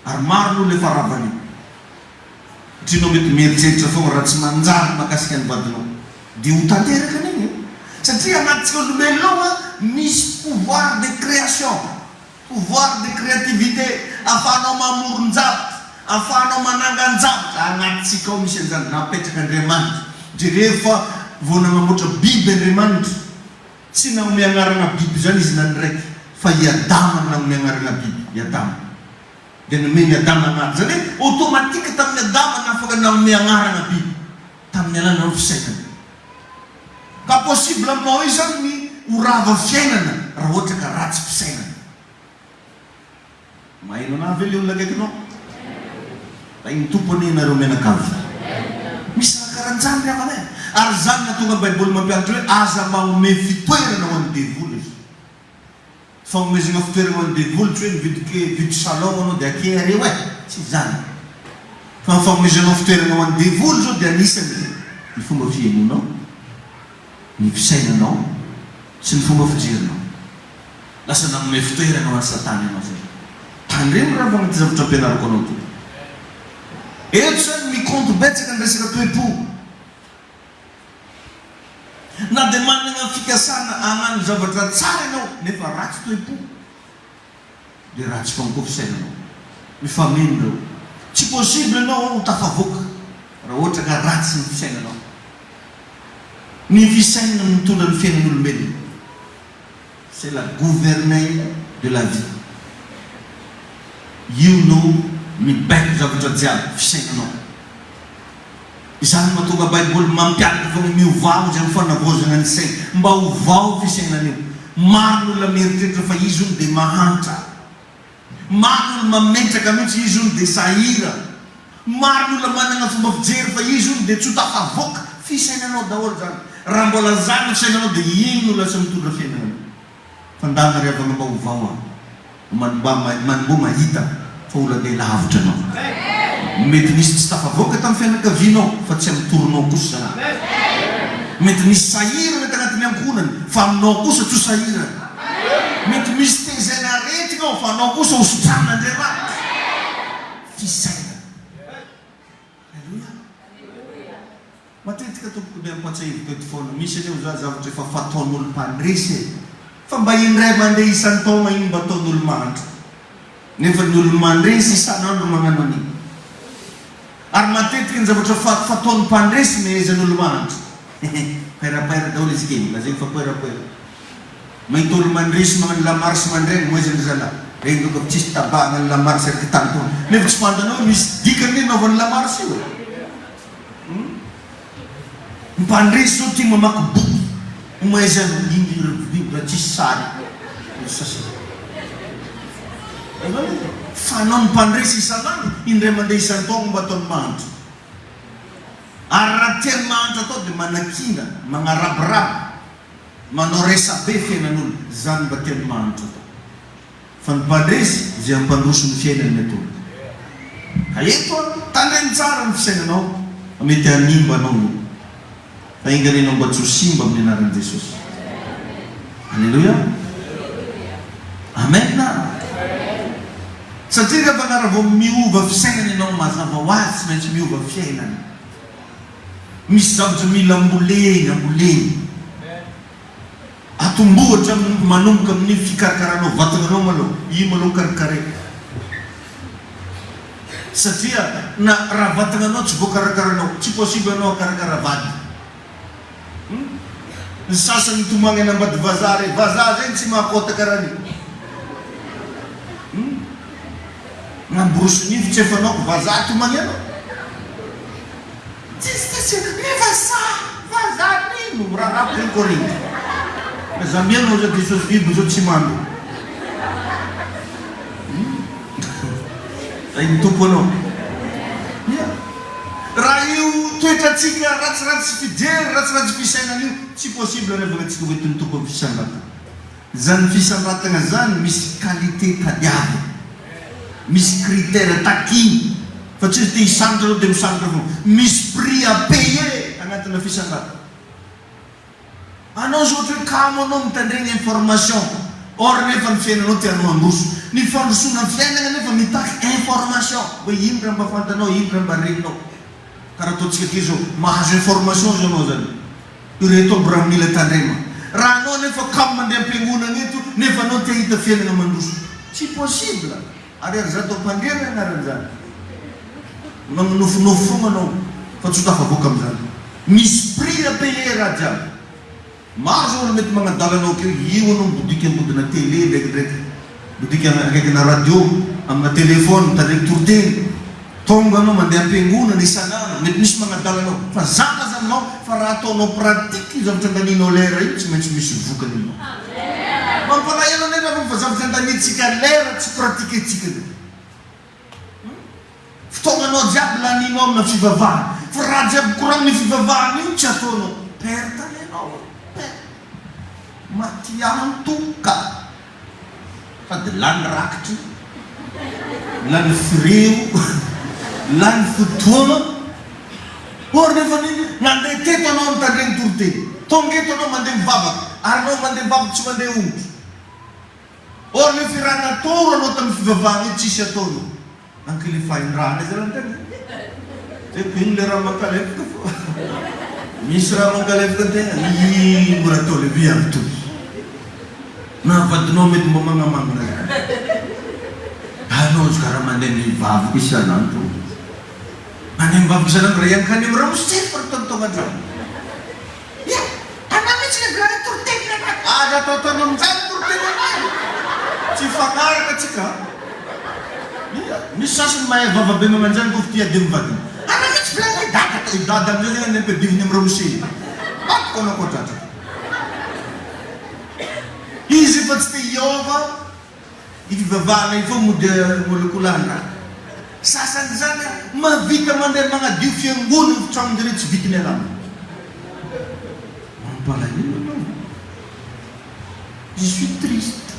ary maro no le faravany io satria anao mety mieritreritra fogna raha tsy manjary makasika ny vadinao dia ho tanteraka an'igny satria anatintsika olombelonao misy pouvoir de création pouvoir de créativité ahafahanao mamoron-javatra ahafahanao manangan-javatra anatintsika ao misy an'izany napetraka Andriamanitra dia rehefa vao nanamoatra biby Andriamanitra tsy nanome agnarana biby zany izy nanyraiky fa i Adama nanome agnarana biby i Adama dia nomeny Adama agnarana zany hoe automatique tamin'ny Adama nafaka nanome agnarana biby tamin'ny alana ny fisainana ka possible aminao io zany ny horava fiainana raha ohatra ka ratsy fisainana mahaino ana ve le olona akaikinao fa igny tompony nareo menakavy misy raha karan'izany ry avana ary zany natonga baiboly mampianatra hoe aza manome fitoerana ho an'ny devoly izy fanomezana fitoerana ho an'ny devoly tsy hoe nividike vidy salon anao dia akereo tsy zany fa fanomezanao fitoerana ho an'ny devoly zao dia anisany ny fomba fiainanao ny fisainanao sy ny fomba fijerinao lasa nanome fitoerana ho an'ny satany anao zay tandremo raha fagnaty zavatra ampianarako anao to eto zany mikonto betsaka ny resaka toe-po na dia manana fikasana hagnano zavatra tsara ianao nefa ratsy toe-po dia ratsy fanko fisainanao mifameno reo tsy possible ianao ho tafavoaka raha ohatra ka ratsy ny fisainanao ny fisainana mitondra ny fiainan'olombelona c'est la gouverneille de la vie you know mibaiko zavatra jiaby fisainanao. Izany mahatonga Baiboly mampianatra fa miovao zany fanavozana ny saina mba hovao fisainana io. Maro ny olona mieritreritra fa izy ony dia mahantra. Maro ny olona mametraka mihitsy izy ony dia sahira. Maro ny olona manana fomba fijery fa izy ony dia tsy ho tafavoaka. Fisainanao daholo zany. Raha mbola zany fisainanao dia iny no lasa mitondra fiainana. Fandana ry avana mba hovao manombo mahita fa olona dia lavitra anao. Mety nisy tsy tafavoaka tamin'ny fianakavianao fa tsy amitoronao kosa zany. Mety misy sahirana tagnatin'ny ankonany fa aminao kosa tsy ho sahirana. Mety misy tezaina aretinao fa anao kosa hosotrana Andriamanitra. Fisainana. Alleluia. Matetika tompoko dia ampatsahiviko eto foana. Misy aneo za zavatra efa fataon'olo mpandresy fa mba indray mandeha isan-taona iny mba ataon'olo mahantra. Nefa ny olo mandresy isan'andro magnano an'iny. Ary matetika ny zavatra fataon'ny mpandresy mehezan'olo mahantra. Pairapaira daholo izy kely, lazay fa pairapaira. Mahita olo mandresy magnano lamarsy mandregny moezany zalahy. Regny doka tsisy tabahana ny lamarsy araka tany taona. Nefa tsy fantanao misy dikany naovan'ny lamarsy io. Mpandresy zao tia mamaky boky. Moezany livre tsisy sary. Fanao ny mpandresy isan'andro, indray mandeha isan-taona mba ataony mahantra. Ary raha tiany mahantra atao dia manakina, magnaraborabo, manao resabe fiainan'olo. Zany mba tiany mahantra atao. Fa ny mpandresy izay ampandroso ny fiainany atao. Ka eto tandreny tsara ny fisainanao, mety hanimba anao. Fa inganenao mba tsy ho simba amin'ny anaran'i Jesosy. Alleluia. Amen. Satria rehefa anara vao miova fisainana ianao mazava ho azy tsy maintsy miova fiainana. Misy zavatra mila amboleny. Atombohatra manomboka amin'ny fikarakaranao vatananao maloha. Io maloha karakaraina. Satria na raha vatananao tsy voakarakaranao, tsy possible anao akarakara vady. Ny sasany tomagny any ambady vazaha re, vazaha zay tsy mahakota karan'io. Namborosy nify tsy efanao vazaha tomagny anao. Vazaha nino raha apiny korinty. Zambianao za Jesosy biby zao tsy mando. Zay ny tompo anao. Raha io toetratsika ratsiratsy fijery, ratsiratsy fisainana io, tsy possible rehefa antsika hoentin'ny tompo amin'ny fisanratana. Zany fisanratana zany misy qualité tadiavy. Misy critère takiny. Fa tsy te hisandratra anao dia misandratra foana. Misy prix à payer agnatina fisandrata. Anao zao ohatra hoe kamo anao mitandregny information. Or nefa ny fiainanao tianao handroso. Ny fandrosona fiainana nefa mitaky information. Hoe ino raha mba fantanao, ino raha mba regninao. Karaha ataontsika aty zao, mahazo information zao anao zany. Ireto mbo raha mila tandrema. Raha anao nefa kamo mandeha am-piangonana eto, nefa anao te hita fiainana mandroso. Tsy possible. Ary ary zato ampandrena anaran'izany. Manonofonofo foana anao fa tsy ho tafavoaka amin'izany. Misy prix à payer raha jiaby. Maro zao olo mety magnadala anao keo, io anao mibodika ambodina télé ndraikindraiky, bodika akaikina radio, amina telefôny, mitandregny toroteny. Tonga anao mandeha am-piangonana isan'andro, mety misy magnadala anao. Fa zana zany anao fa raha ataonao pratique zavatra andaninao lera io, tsy maintsy misy vokany anao. Mampalahelo anao fa zavatra andanintsika lera tsy pratiquentsika. Fotoagnanao jiaby laninao amina fivavahana. Fa raha jiaby koragniny fivavahana io tsy ataonao. Perte anao. Maty antoka. Fa dia lany rakitra, lany fireo, lany fotoana. Or nefa niny nandeha teto anao mitandregny toroteny. Tonga eto anao mandeha mivavaka. Ary anao mandeha mivavaka tsy mandeha ongotra. Or nefa raha natoro anao tamin'ny fivavahana io tsisy ataonao. Ankilifahin-drana izy raha an-tegna. Zay ino le raha mankalefaka fo. Misy raha mankalefaka an-tegna. Ino raha atao le vy avy toy. Na vadinao mety mba magnamangina. Anao izy karaha mandeha mivavaka isan'andro. Mandeha mivavaka isan'andro raha iankany amin'ny raha mosefy fa ataonao an-drano. Ia, anao mihitsy le volagne toroteny na. Aza ataonao amin'izany toroteny anay. Tsy fagnaraka atsika. Misy sasany mahay vavabe mamanjany ko tia de mivadiny. Ana mitsy filanay dada amizay zany ampediviny amin'ny ramoseny. Batiko anao koa tratra. Izy efa tsy te hiova, ivivavahana io foa mody molekolana. Sasany zany mavita mandeha magnadio fiangonana fitramonjare tsy vitiny alama. Mampalahelo anao. Je suis triste.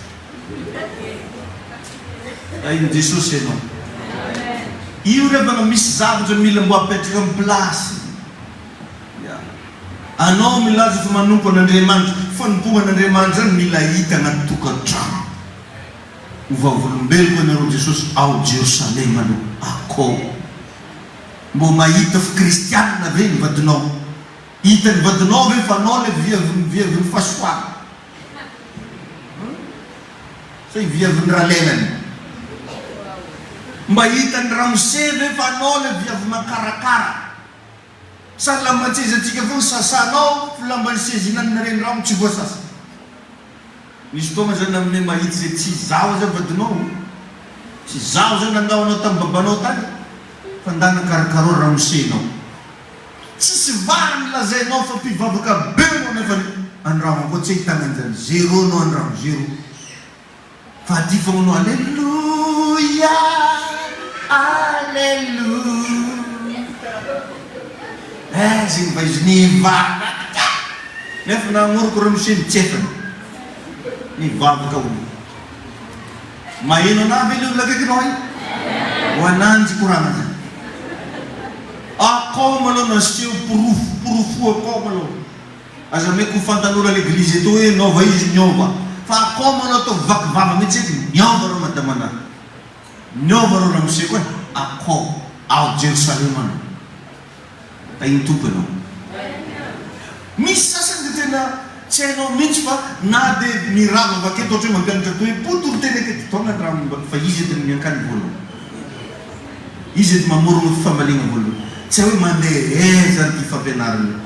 Aino Jesosy ianao. Io rehefa misy zavatra mila mbo apetraka amin'ny plasy. Anao milaza fa manompo an'Andriamanitra, fanompoan'Andriamanitra zany mila hita anaty tokantrano. Ovavolombeloko anareo Jesosy ao Jerosalema alo akao. Mbo mahita fa kristianina ve ny vadinao. Hita ny vadinao ve fa anao le viaviny fahasoana. Say viaviny ralelany. Mba hita ny ramose ve fa anao le viavy makarakara. Sa lamba tsezatsika foana sasanao fa lamba ny sezinany na reny rano tsy voasasa. Misy fotoana zany amin'ny mahita zay tsy zaho zay vadinao. Tsy zaho zany andao anao tamin'ny babanao tany. Fa ndana karakarao ramosenao. Tsisy vary milazainao fa mpivavaka be anao nefa andramo koa tsy ahitana an'izany. Zéro anao andramo, zéro. Fa aty foana anao alleluia, alleluia. Zay mba izy nivavaka. Nefa nagnoroko ramoseny tsefany. Nivavaka olo. Maheno anavy ilay olona kaiky anao ho ananjy korana zany. Akao malao naseho porofo akao malao. Aza me ko fantanora l'église eto hoe nova izy niova. Fa akao malao atao vakivava mihitsy niova reo madamana. Niova reo ramose koa akao ao Jerosalema anao. Tainy tompo anao. Misy sasany de tena tsy hainao mihitsy fa na de mirava vaketo ohatra hoe mampianatra toy potoro tena aketo tonga ny raha fa izy ety miankany voalohany. Izy ety mamorona fifamaligna voalohany. Tsy hoe mandeha zany ty fampianarana.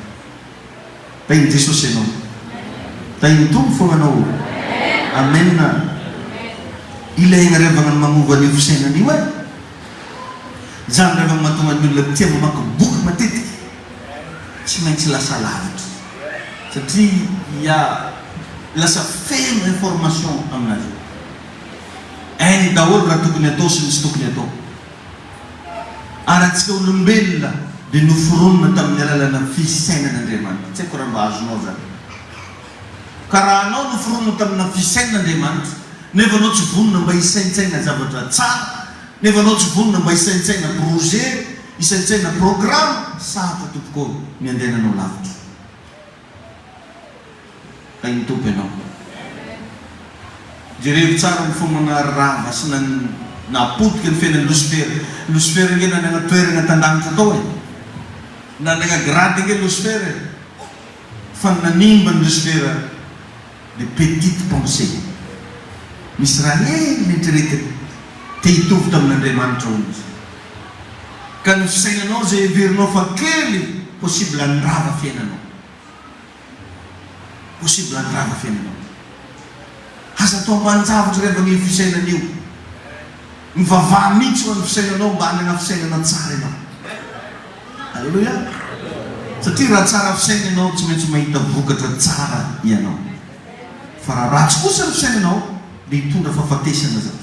Tainy Jesosy anao. Tainy tompo foana anao. Amen. Ilaigna revagna ny magnova an'io fisainan'io e. Zany revagna mahatonga ny olona tia mamaky boky matetika. Tsy maintsy lasa lavitra. Satria lasa feno information aminazy. Hainy daholo raha tokony atao sy misy tokony atao. Ary antsika olombelona dia noforonina tamin'ny alalana fisainan'Andriamanitra. Tsy haiko raha mba azonao zany. Ka raha anao noforonina tamina fisainan'Andriamanitra, nefa anao tsy vonona mba hisaintsaina zavatra tsara, nefa anao tsy vonona mba hisaintsaina projet, hisaintsaina programme, sarotra tompoko ny andehananao lavitra. Tainy tompo ianao. Jerevy tsara ny fomana rava sy napotika ny fiainan'ny Lucifera. Lucifera nge nanana toerana tandangitra tao e. Nanana grady nge Lucifera. Fa nanimba ny Lucifera de petite pensée. Misy raha hely eritreretiny te hitovy tamin'Andriamanitra olo. Ka ny fisainanao zay heverinao fa kely possible andrava fiainanao. Possible andrava fiainanao. Aza atao mbanjavatra rehefa ny fisainan'io. Mivavaha mihitsy ho an'ny fisainanao mba hanana fisainana tsara ianao. Alleluia. Satria raha tsara fisainanao tsy maintsy mahita vokatra tsara ianao. Fa raha ratsy kosa ny fisainanao dia hitondra fahafatesana zany.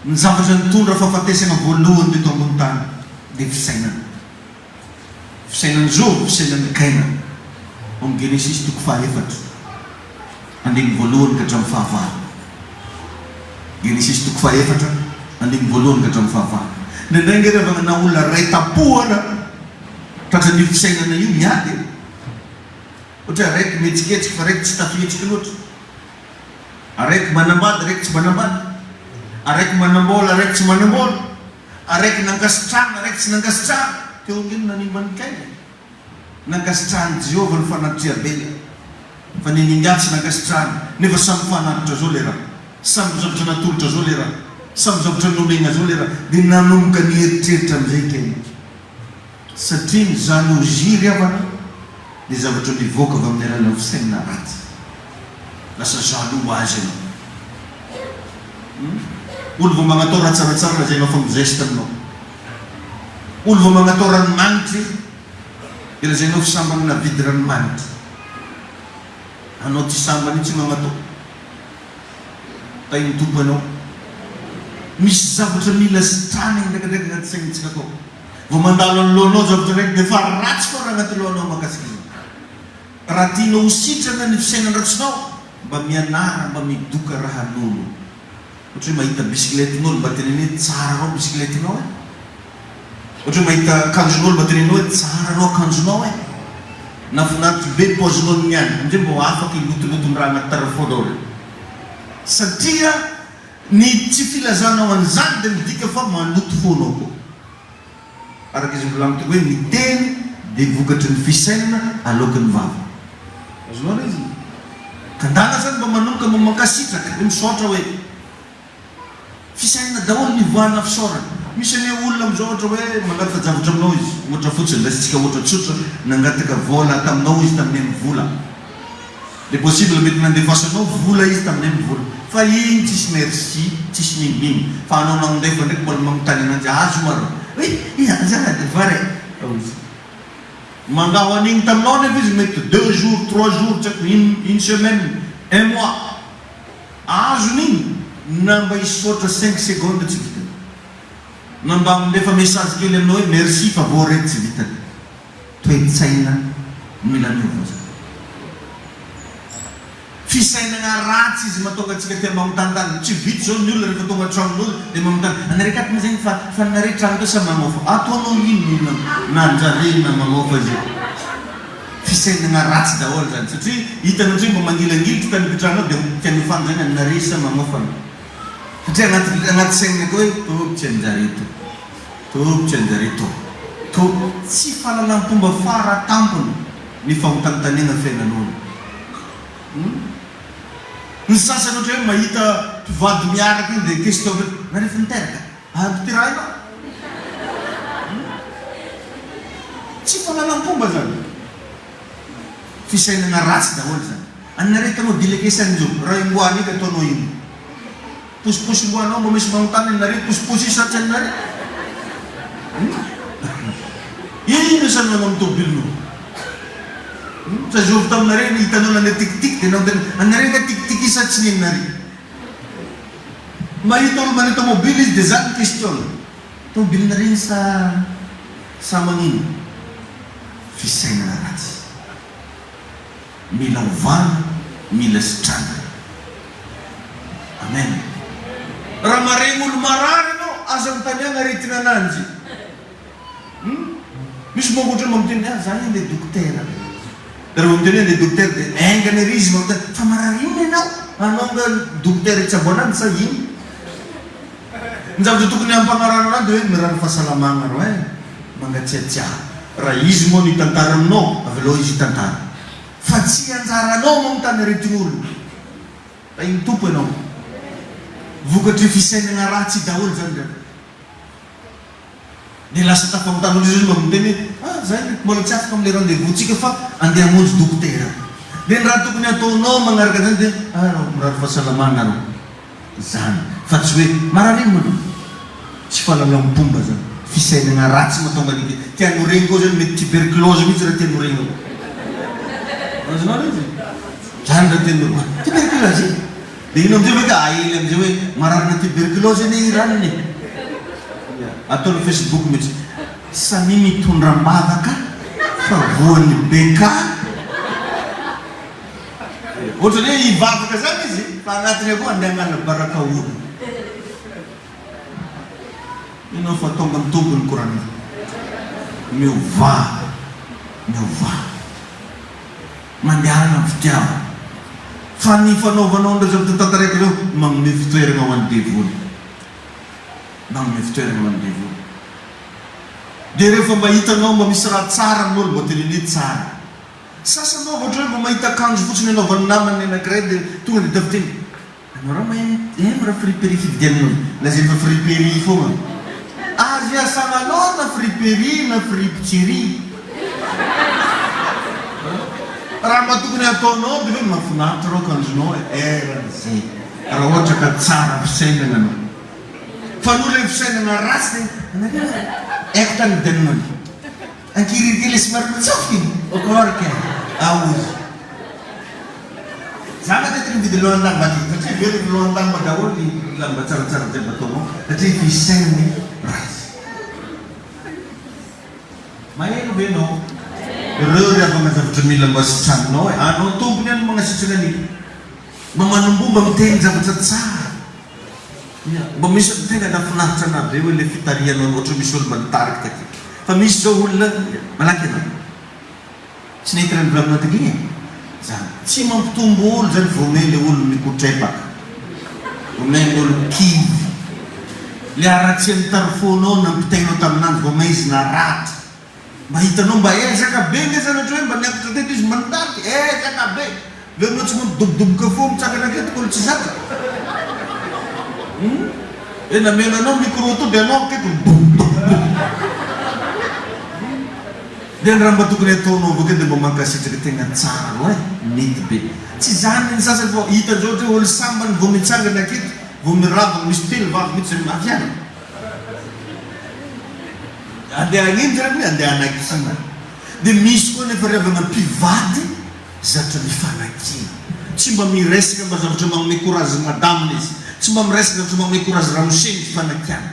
Ny zavatra nitondra fahafatesana voalohany teto ambony tany dia fisainana. Fisainan'ny Job, fisainan'ny Kaina. Amin'ny Genesis toko fahaefatra. Andiny voalohany ka hatramin'ny fahavalo. Genesis toko fahaefatra, andiny voalohany ka hatramin'ny fahavalo. Nendray nge rehefa na olona ray tapohana tratra ny fisainana io miady. Ohatra araiky mihetsiketsika fa araiky tsy tafihetsika loatra. Araiky manambady, araiky tsy manambady. Araiky manambola, araiky tsy manambola. Araiky nankasitrahana, araiky tsy nankasitrahana. Teo ngeny nanimba ny Kaina. Nankasitrahany Jehovah ny fanatria Abela. Fa niningatsy nankasitrahana. Nefa samy fanatitra zao le raha. Samy zavatra natolotra zao le raha. Samy zavatra nomena zao le raha. Dia nanomboka ny eritreritra amin'izay Kaina. Satria ny jalousie avana dia zavatra mivoaka avy amin'ny alalan'ny fisainana ratsy. Lasa jaloux azy ianao. Olo vao magnatao raha tsaratsara zay anao fa mizesta aminao. Olo vao magnatao ranomanitry dia lazainao fa sambany navidy ranomanitra. Anao ty sambany tsy magnatao. Tainy tompo anao. Misy zavatra mila sitrany ndraikandraiky agnaty saintsika atao. Vao mandalo anoloanao zavatra raiky dia fa ratsy fa raha agnaty lohanao mahakasika izy. Raha tianao ho sitrana ny fisainana-ratsinao, mba mianara, mba midoka rahan'olo. Ohatra hoe mahita bisikletin'olo mba tenenhoe tsara rao bisikletinao e. Ohatra hoe mahita akanjon'olo mba tenenao hoe tsara rao akanjonao e. Nafinaritra be paozinao niany, amizay mba afaka ilotolotony raha agnaty tarafona re. Satria ny tsy filazanao an'izany dia midika fa maloto fonao koa. Araka izy milamiko hoe ny teny dia vokatry ny fisainana alohan'ny vava. Azonao izy. Kandana zany mba manomboka mamakasitraka dia misaotra hoe fisainana daholo ny voana fisaorana. Misy ane olona amizao ohatra hoe mangataka zavatra aminao izy. Ohatra fotsiny lasintsika ohatra tsotra nangataka vola taminao izy tamin'ny amin'ny vola. Le possible mety nandefasanao vola izy tamin'ny amin'ny vola. Fa iny tsisy merci, tsisy nimbiny. Fa anao nandefa ndraiky mbola magnotany ananjy azo maro. Zany vare. Mangaho an'igny taminao nefa izy mety 2 jours, 3 jours, tsy haiko une semaine, 1 mois. Azon'igny na mba hisaotra 5 secondes tsy vitany. Na mba mandefa message kely aminao hoe merci fa voarety tsy vitany. Toe-tsaina mila miova zany. Fisainana ratsy izy mahatonga antsika tia magnotany. Tsy vitsy zao ny olona rehefa tonga an-tranon'olo dia magnotany. Anareo akaty moa zegny fa nareo trano teo sa mamofa. Ataonao ino nanjare na mamofa izy. Fisainana ratsy daholo zany. Satria hitanao hoe mba mangilangilitra tany pitranao dia tiany fany zany nareo sa mamofa. Satria anaty sainana koa hoe topitsy anjare to. Topitsy anjare to. Tsy fahalalam-pomba fara tampony ny fagnotanitanena fiainan'olo. Ny sasany ohatra hoe mahita mpivady miaraka iny dia question hoe narefa niteraka ato ty raha ianao. Tsy fahalalam-pomba zany. Fisainana ratsy daholo zany. Anareo tanao dilekesanyzao raha imboany ika ataonao ino. Posiposim-boanao mba misy magnotany anareo posiposy satry anareo. Ino isany nanao amin'ny tomobilinao. Sajovy taminareo hitanao nandeha tiktik dia anareo nga tiktik isatsy ny aminareo. Mahita olo mandeha tomobily izy dia zany question. Tomobilinareo sa magnino? Fisainana ratsy. Mila ovana, mila sitrana. Amen. Raha maregny olo marary anao, aza mitaniana aretina ananjy. Misy mokotra mamiteny zany le dokotera. Dia rehefa miteny le dokotera dia aingana ery izy mamiteny fa marary ino ianao? Anao nga dokotera itsaboanany sa ino? Ny zavatra tokony ampanarana anao dia hoe mirary fahasalamana ro mangatsiatsia. Raha izy moa ny tantara aminao, avy aloha izy tantara. Fa tsy anjaranao magnotany aretin'olo. Fa iny tompo ianao. Vokatry fisainana ratsy daholo zany dra. Dia lasa tafagnotany olo izy mba miteny zay mbola tsy afaka amin'ilay rendez-vous tsika fa andeha hamonjy dokotera. Dia ny raha tokony ataonao magnaraka zany dia mirary fahasalamana anao. Zany. Fa tsy hoe marary ino manao. Tsy fahalalam-pomba zany. Fisainana ratsy mahatonga an'ity. Tianao regny koa zany mety tuberculose mihitsy raha tianao regny. Azonao izy. Zany raha tianao. Tuberculose. Dia ino amizay hoe ka ahely amizay hoe mararina tuberculose iny ranony. Ataony Facebook mihitsy. Samy mitondram-bavaka fa voan'ny beka. Ohatrany hoe hivavaka zany izy fa anatiny avao andeha hagnana baraka olo. Ino fa tonga ny tombony korana. Miova. Mandehana amin'ny fitiava. Fa ny fanaovanao ndray zavatra tantaraiky reo magnome fitoerana ho an'ny devoly. Magnome fitoerana ho an'ny devoly. Dia rehefa mba hitanao mba misy raha tsara amin'olo mba teneneny tsara. Sasanao ohatra hoe mba mahita akanjo fotsiny anaovan'ny namany anankiray dia tonga dia tafiteny. Anao raha raha friperie fividiananao. Lazainy fa friperie foana. Azy asananao na friperie na fripitserie. Raha mba tokony ataonao dia hoe mahafinaritra rao akanjonao eran'izay. Raha ohatra ka tsara fisainana anao. fanolo fisainana rasy haiko tany denony ankiririkely somary matsaoky okorika aozy za matetika mividy lohan-damba ty satria velony lohan-damba daholo ny lamba tsaratsara zay bataonao satria fisainany rasy maheno ve anao ireo ry avana zavatra mila mba sitranonao anao tompony any magnasitrana any mba manombomba miteny zavatra tsara mba misy tena nafinaritra anaby hoe le fitarianao ohatra misy olo mba nitarika take fa misy zao olona malaky anao tsy nahita raha nivolamina takiny zany tsy mampitombo olo zany vomeny le olo mikotrepaka vomeny olo kivy le aratsy ny tarfonao nampitainao taminanjy vomay izy naratra mba hitanao mba ezaka be ngesana ohatra hoe mba niakitra teto izy mandaty ezaka be venao tsy mampidobodoboka fo mitsakana aketika olo tsy zaka namenanao micro to dia anao aketo dia ny raha mba tokony ataonao avake dia mba mankasitraka tegna tsara hoe mety be tsy zany ny sasany fa hita zao ohatra olo sambany vao mitsangana aketo vao miravana misy telo vavy mihitsy zay mafiana andeha agnino zany hoe andeha anakina dia misy koa nefa riavana mpivady zavatra mifanakina tsy mba miresaka mba zavatra magnome courage madamina izy tsy mba miresaka zavatra magnome courage raha moseny fifanakiana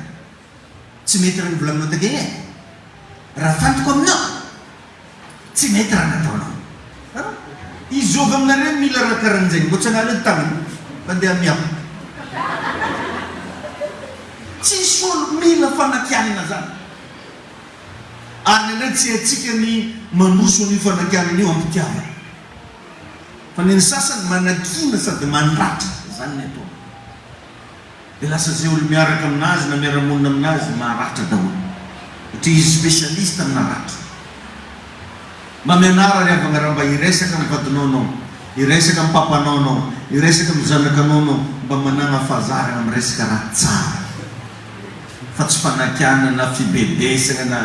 tsy mety raha nivolamina take raha fantoko aminao tsy mety raha nataonao izovy aminareo mila raha karan'izay mbo tsy analo ny tagnany fandeha miabo tsisy olo mila fanakianana zany any ndray tsy atsika ny mandroso ny fanakianana io ampitiava fa ny sasany manakina sady mandratra zany ny atao dia lasa zay olo miaraka aminazy na miara-monina aminazy maharatra daholo satria izy spécialiste amina ratra mba mianara ry avana raha mba iresaka amin'ny vadinao anao iresaka amin'ny papanao anao iresaka amin'ny zanakanao anao mba manana fahazarana amin'ny resaka raha tsara fa tsy fanakianana fibedesana na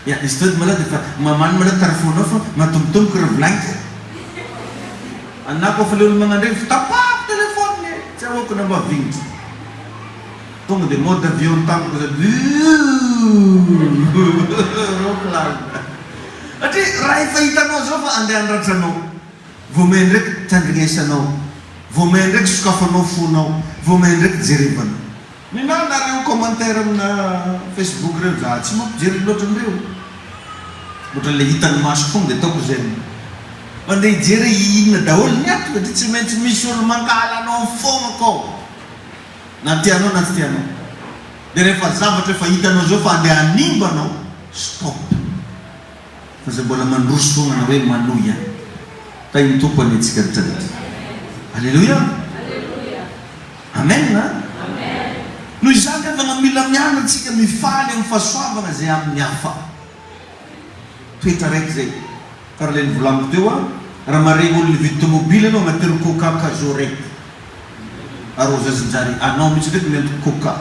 izy tody malady fa mamany malady tarafonao fa matombotomboka raha volanika anako fa le olo magnandreny fa tapako telefone tsy ahoako na mba vignitra tonga dia mode avion tamiko za satria raha efa hitanao zao fa andeha andratranao vomay ndraiky tandrignesanao vomay ndraiky sokafanao fonao vomay ndraiky jerevanao ninanareo commentaire amina Facebook reo za tsy mampijery loatra amreo ohatra le hitany maso fogna dia ataoko zay mandeha hijery inona daholo ny ato satria tsy maintsy misy olo mangala anao fogna kao na tianao na tsy tianao dia rehefa zavatra efa hitanao zao fa andeha animba anao stop fa zay mbola mandroso fogna na hoe manoya ta iny tompony atsika retraretra alleluia amen na noho izany avana mila miana atsika mifaly amin'ny fahasoavana zay amin'ny hafa toetra raiky zay karaha le nivolamiko teo raha maregny olo nividy tomobily anao agnatery coca kazo raiky arozazinjary anao mihitsy ndraiky mety coca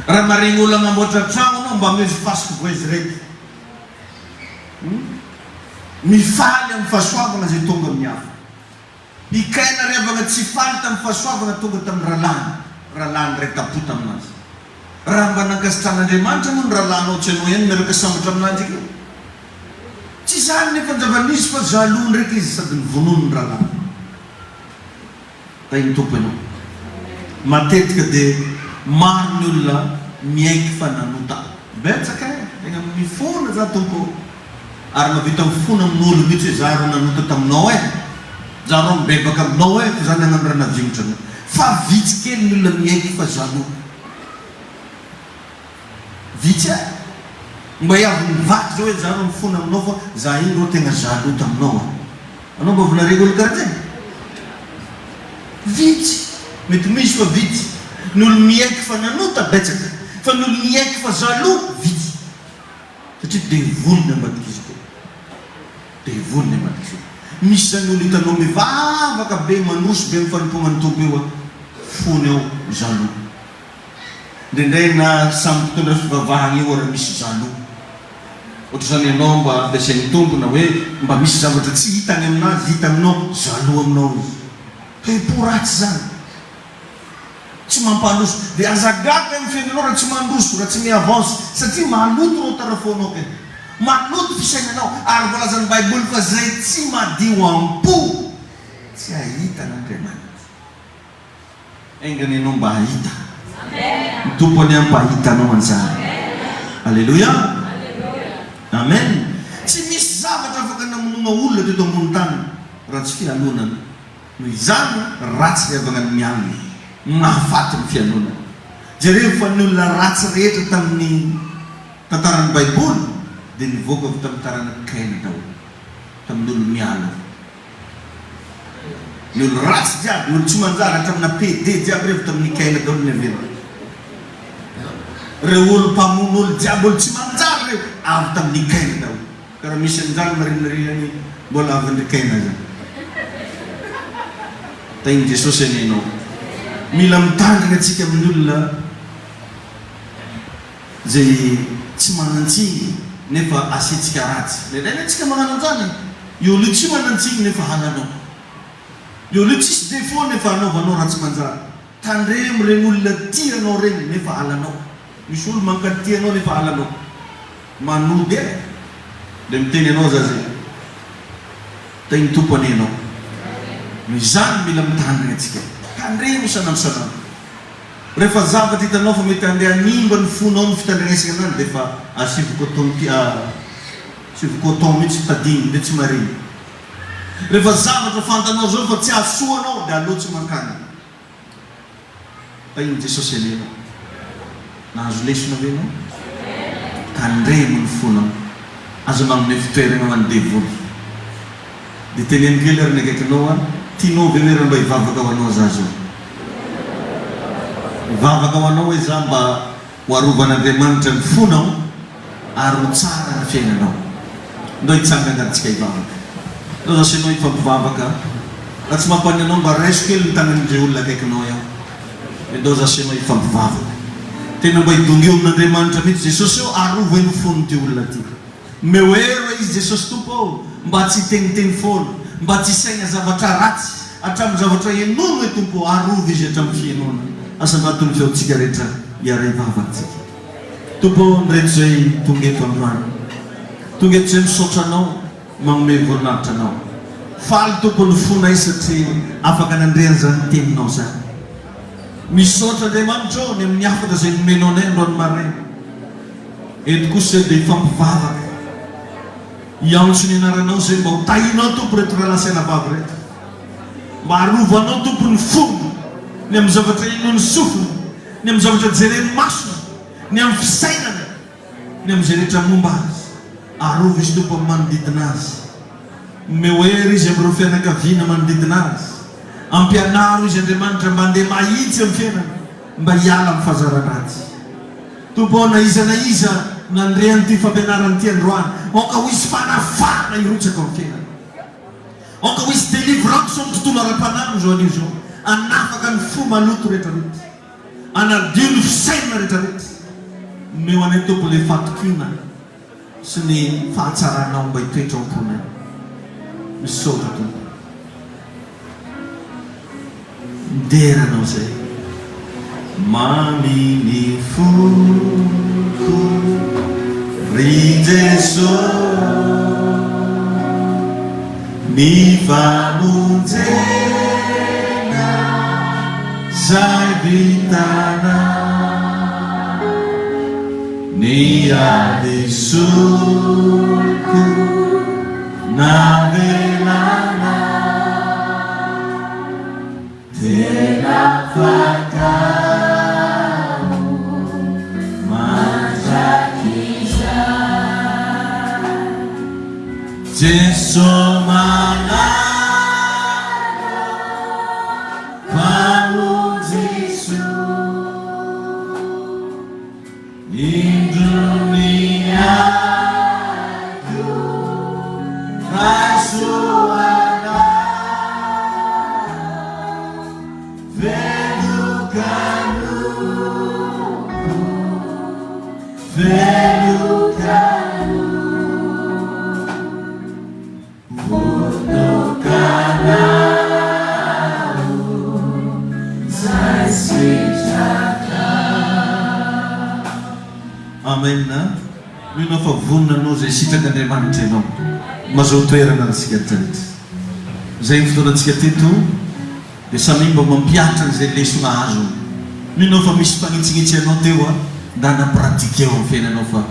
raha maregny olo agnamboatra trano anao mba mezy fasiko voizy raiky mifaly amin'ny fahasoavana zay tonga amin'ny hafa ikaina riavana tsy faly tamin'ny fahasoavana tonga tamin'ny rahalany ray tapota aminazy raha mba nankasitran'Andriamanitra moa ny rahalanao tsy anao ihany miaraka sambatra aminazy io tsy zany nefa njavanisy fa zaloa ndraiky izy sady nivonono ny rahalany ta iny tompo ianao matetika dia maro ny olona miaiky fa nanota betsaka tegna mifona za tompo ary mavita mifona amin'olo mihitsy hoe za ro nanota taminao za ro mibebaka aminao fa zany anano raha navignitra anao fa vitsy kely ny olona miaiky fa zaloa vitsy mba hiavy mivaky zao hoe za ro mifona aminao fa za iny ro tegna zaloa taminao anao mba vonareko olo karaha zay vitsy mety misy fa vitsy ny olo miaiky fa nanota betsaka fa ny olo miaiky fa zaloa vitsy satria devolony ambadiky izy ko devolony ambadiky izy misy zany olo hitanao mivavaka be mandroso be mifanompognany tompo eo fony eo zaloa ndraindray na samby mpitondra fivavahana eo raha misy zaloa ohatra zany ianao mba ampiasain'ny tompo na hoe mba misy zavatra tsy hitany aminazy hita aminao zaloa aminao izy hoe po ratsy zany tsy mampandroso. Dia azagaga amin'ny fiainanao raha tsy mandroso, raha tsy miavance satria maloto reo tarafonao ke. Maloto fisainanao ary volazan'ny Baiboly fa zay tsy madio ampo tsy ahita n'Andriamanitra. Engany ianao mba hahita. Ny tompony ampahitanao an'izany. Alleluia. Amen. Tsy misy zavatra afaka namonona olona teto ambony tany raha tsy fianonana. Noho izany ratsy ny avana ny alina, mahafaty ny fianonana. Jereo fa ny olona ratsy rehetra tamin'ny tantaran'ny Baiboly dia nivoaka avy tamin'ny taranan'i Kaina daholo, tamin'ny olo miala. Ny olo ratsy jiaby, olo tsy manjary hatramina PD jiaby revo tamin'ny Kaina daholo ny avena. Reo olo mpamono olo jiaby, olo tsy manjary reo avy tamin'ny Kaina daholo. Karaha misy an'izany marinariany mbola avy ny Kaina zany. Tain'i Jesosy anenao. Mila mitandrina antsika amin'ny olona zay tsy manantsiny nefa asiantsika ratsy. Ilaina antsika magnano an'izany. Io olo tsy manantsiny nefa hananao. Io olo tsisy défaut nefa hanaovanao ratsy manjary. Tandremo reny olona tianao reny nefa halanao. Misy olo mankany tianao nefa halanao. Manody e. Dia miteny anao zazay. Tain'ny tompony anao. Izany mila mitandrina antsika. Tandremo isanandro. Rehefa zavatra hitanao fa mety handeha hanimba ny fonao ny fitandrinesana anany dia efa asivy-coton mihitsy tadiny dia tsy mariny. Rehefa zavatra fantanao zao fa tsy asoanao dia aleo tsy mankany. Tain'i Jesosy anenao. Nahazo lesona ve ianao? Tandremo ny fonao. Azo manome fitoerana ho an'ny devoly. Dia teneny kely ary ny akaikinao tianao ve mba hivavaka ho anao zazo? Hivavaka ho anao hoe za mba ho arovan'Andriamanitra ny fonao ary ho tsara ny fiainanao. Ndao hitsangana antsika hivavaka. Ndao zasanao hifampivavaka. Raha tsy mampany anao mba raiso kely ny tanan'ireo olona akaikinao eo. Ndao zasanao hifampivavaka. Tena mba hidongeo amin'Andriamanitra mihitsy Jesosy eo arova ny fon'ity olona ty. Mehoero izy Jesosy tompo ao mba tsy teniteny foana, mba tsy saina zavatra ratsy hatramin'ny zavatra enono hoe tompo arova izy hatramin'ny fianona. Asa mahaton'ny feontsika rehetra hiara hivavakantsika. Tompo ndreto zay tonga eto androany. Tonga eto zay misaotra anao, manome voninahitra anao. Faly tompo ny fonay satria afaka nandreany zany teninao zany. Misaotra Andriamanitra ao ny amin'ny afaka zay nomenao anay androany maraina. Eto kosa dia hifampivavaka. Iantso ny anaranao zay mba ho tahinao tompo reto rahalasena vavy reto. Mba arovanao tompo ny fono, ny amin'ny zavatra ino ny sofina, ny amin'ny zavatra jereny masona, ny amin'ny fisainana, ny amin'ny zay rehetra momba azy. Arova izy tompo amin'ny manodidina azy. Mehoery izy amin'ireo fianakaviana manodidina azy. Ampianaro izy Andriamanitra mba handeha mahitsy amin'ny fiainana, mba hiala amin'ny fahazara-ratsy. Tompo na iza nandrean'ity fampianaran'ity androany, aoka ho isy fanafana irotsaka amin'ny fiainana. Aoka ho isy délivrance amin'ny tontolo ara-panamo zao an'io zao. Anafaka ny fo maloto rehetrarehetra. Anadio ny fisainana rehetrarehetra. Meo anay tompo le fatokina sy ny fahatsaranao mba hitoetra amponay. Misaotra tompo. Mideranao zay. Maminy foko ry Jesosy ny famonjena zay vitana ny adisoko navelana tena fatamo manjakiza Jesosy manana pamonjiso indroniako raisuana velukanu velukanu Minao fa voninanao zay sitraka anao mahazo toerana antsika teto. Zay fotoanantsika teto dia samy mba mampiatra an'izay lesona azo. Minao fa misy fanitsinitsy anao teo da napratike eo amin'ny fiainanao fa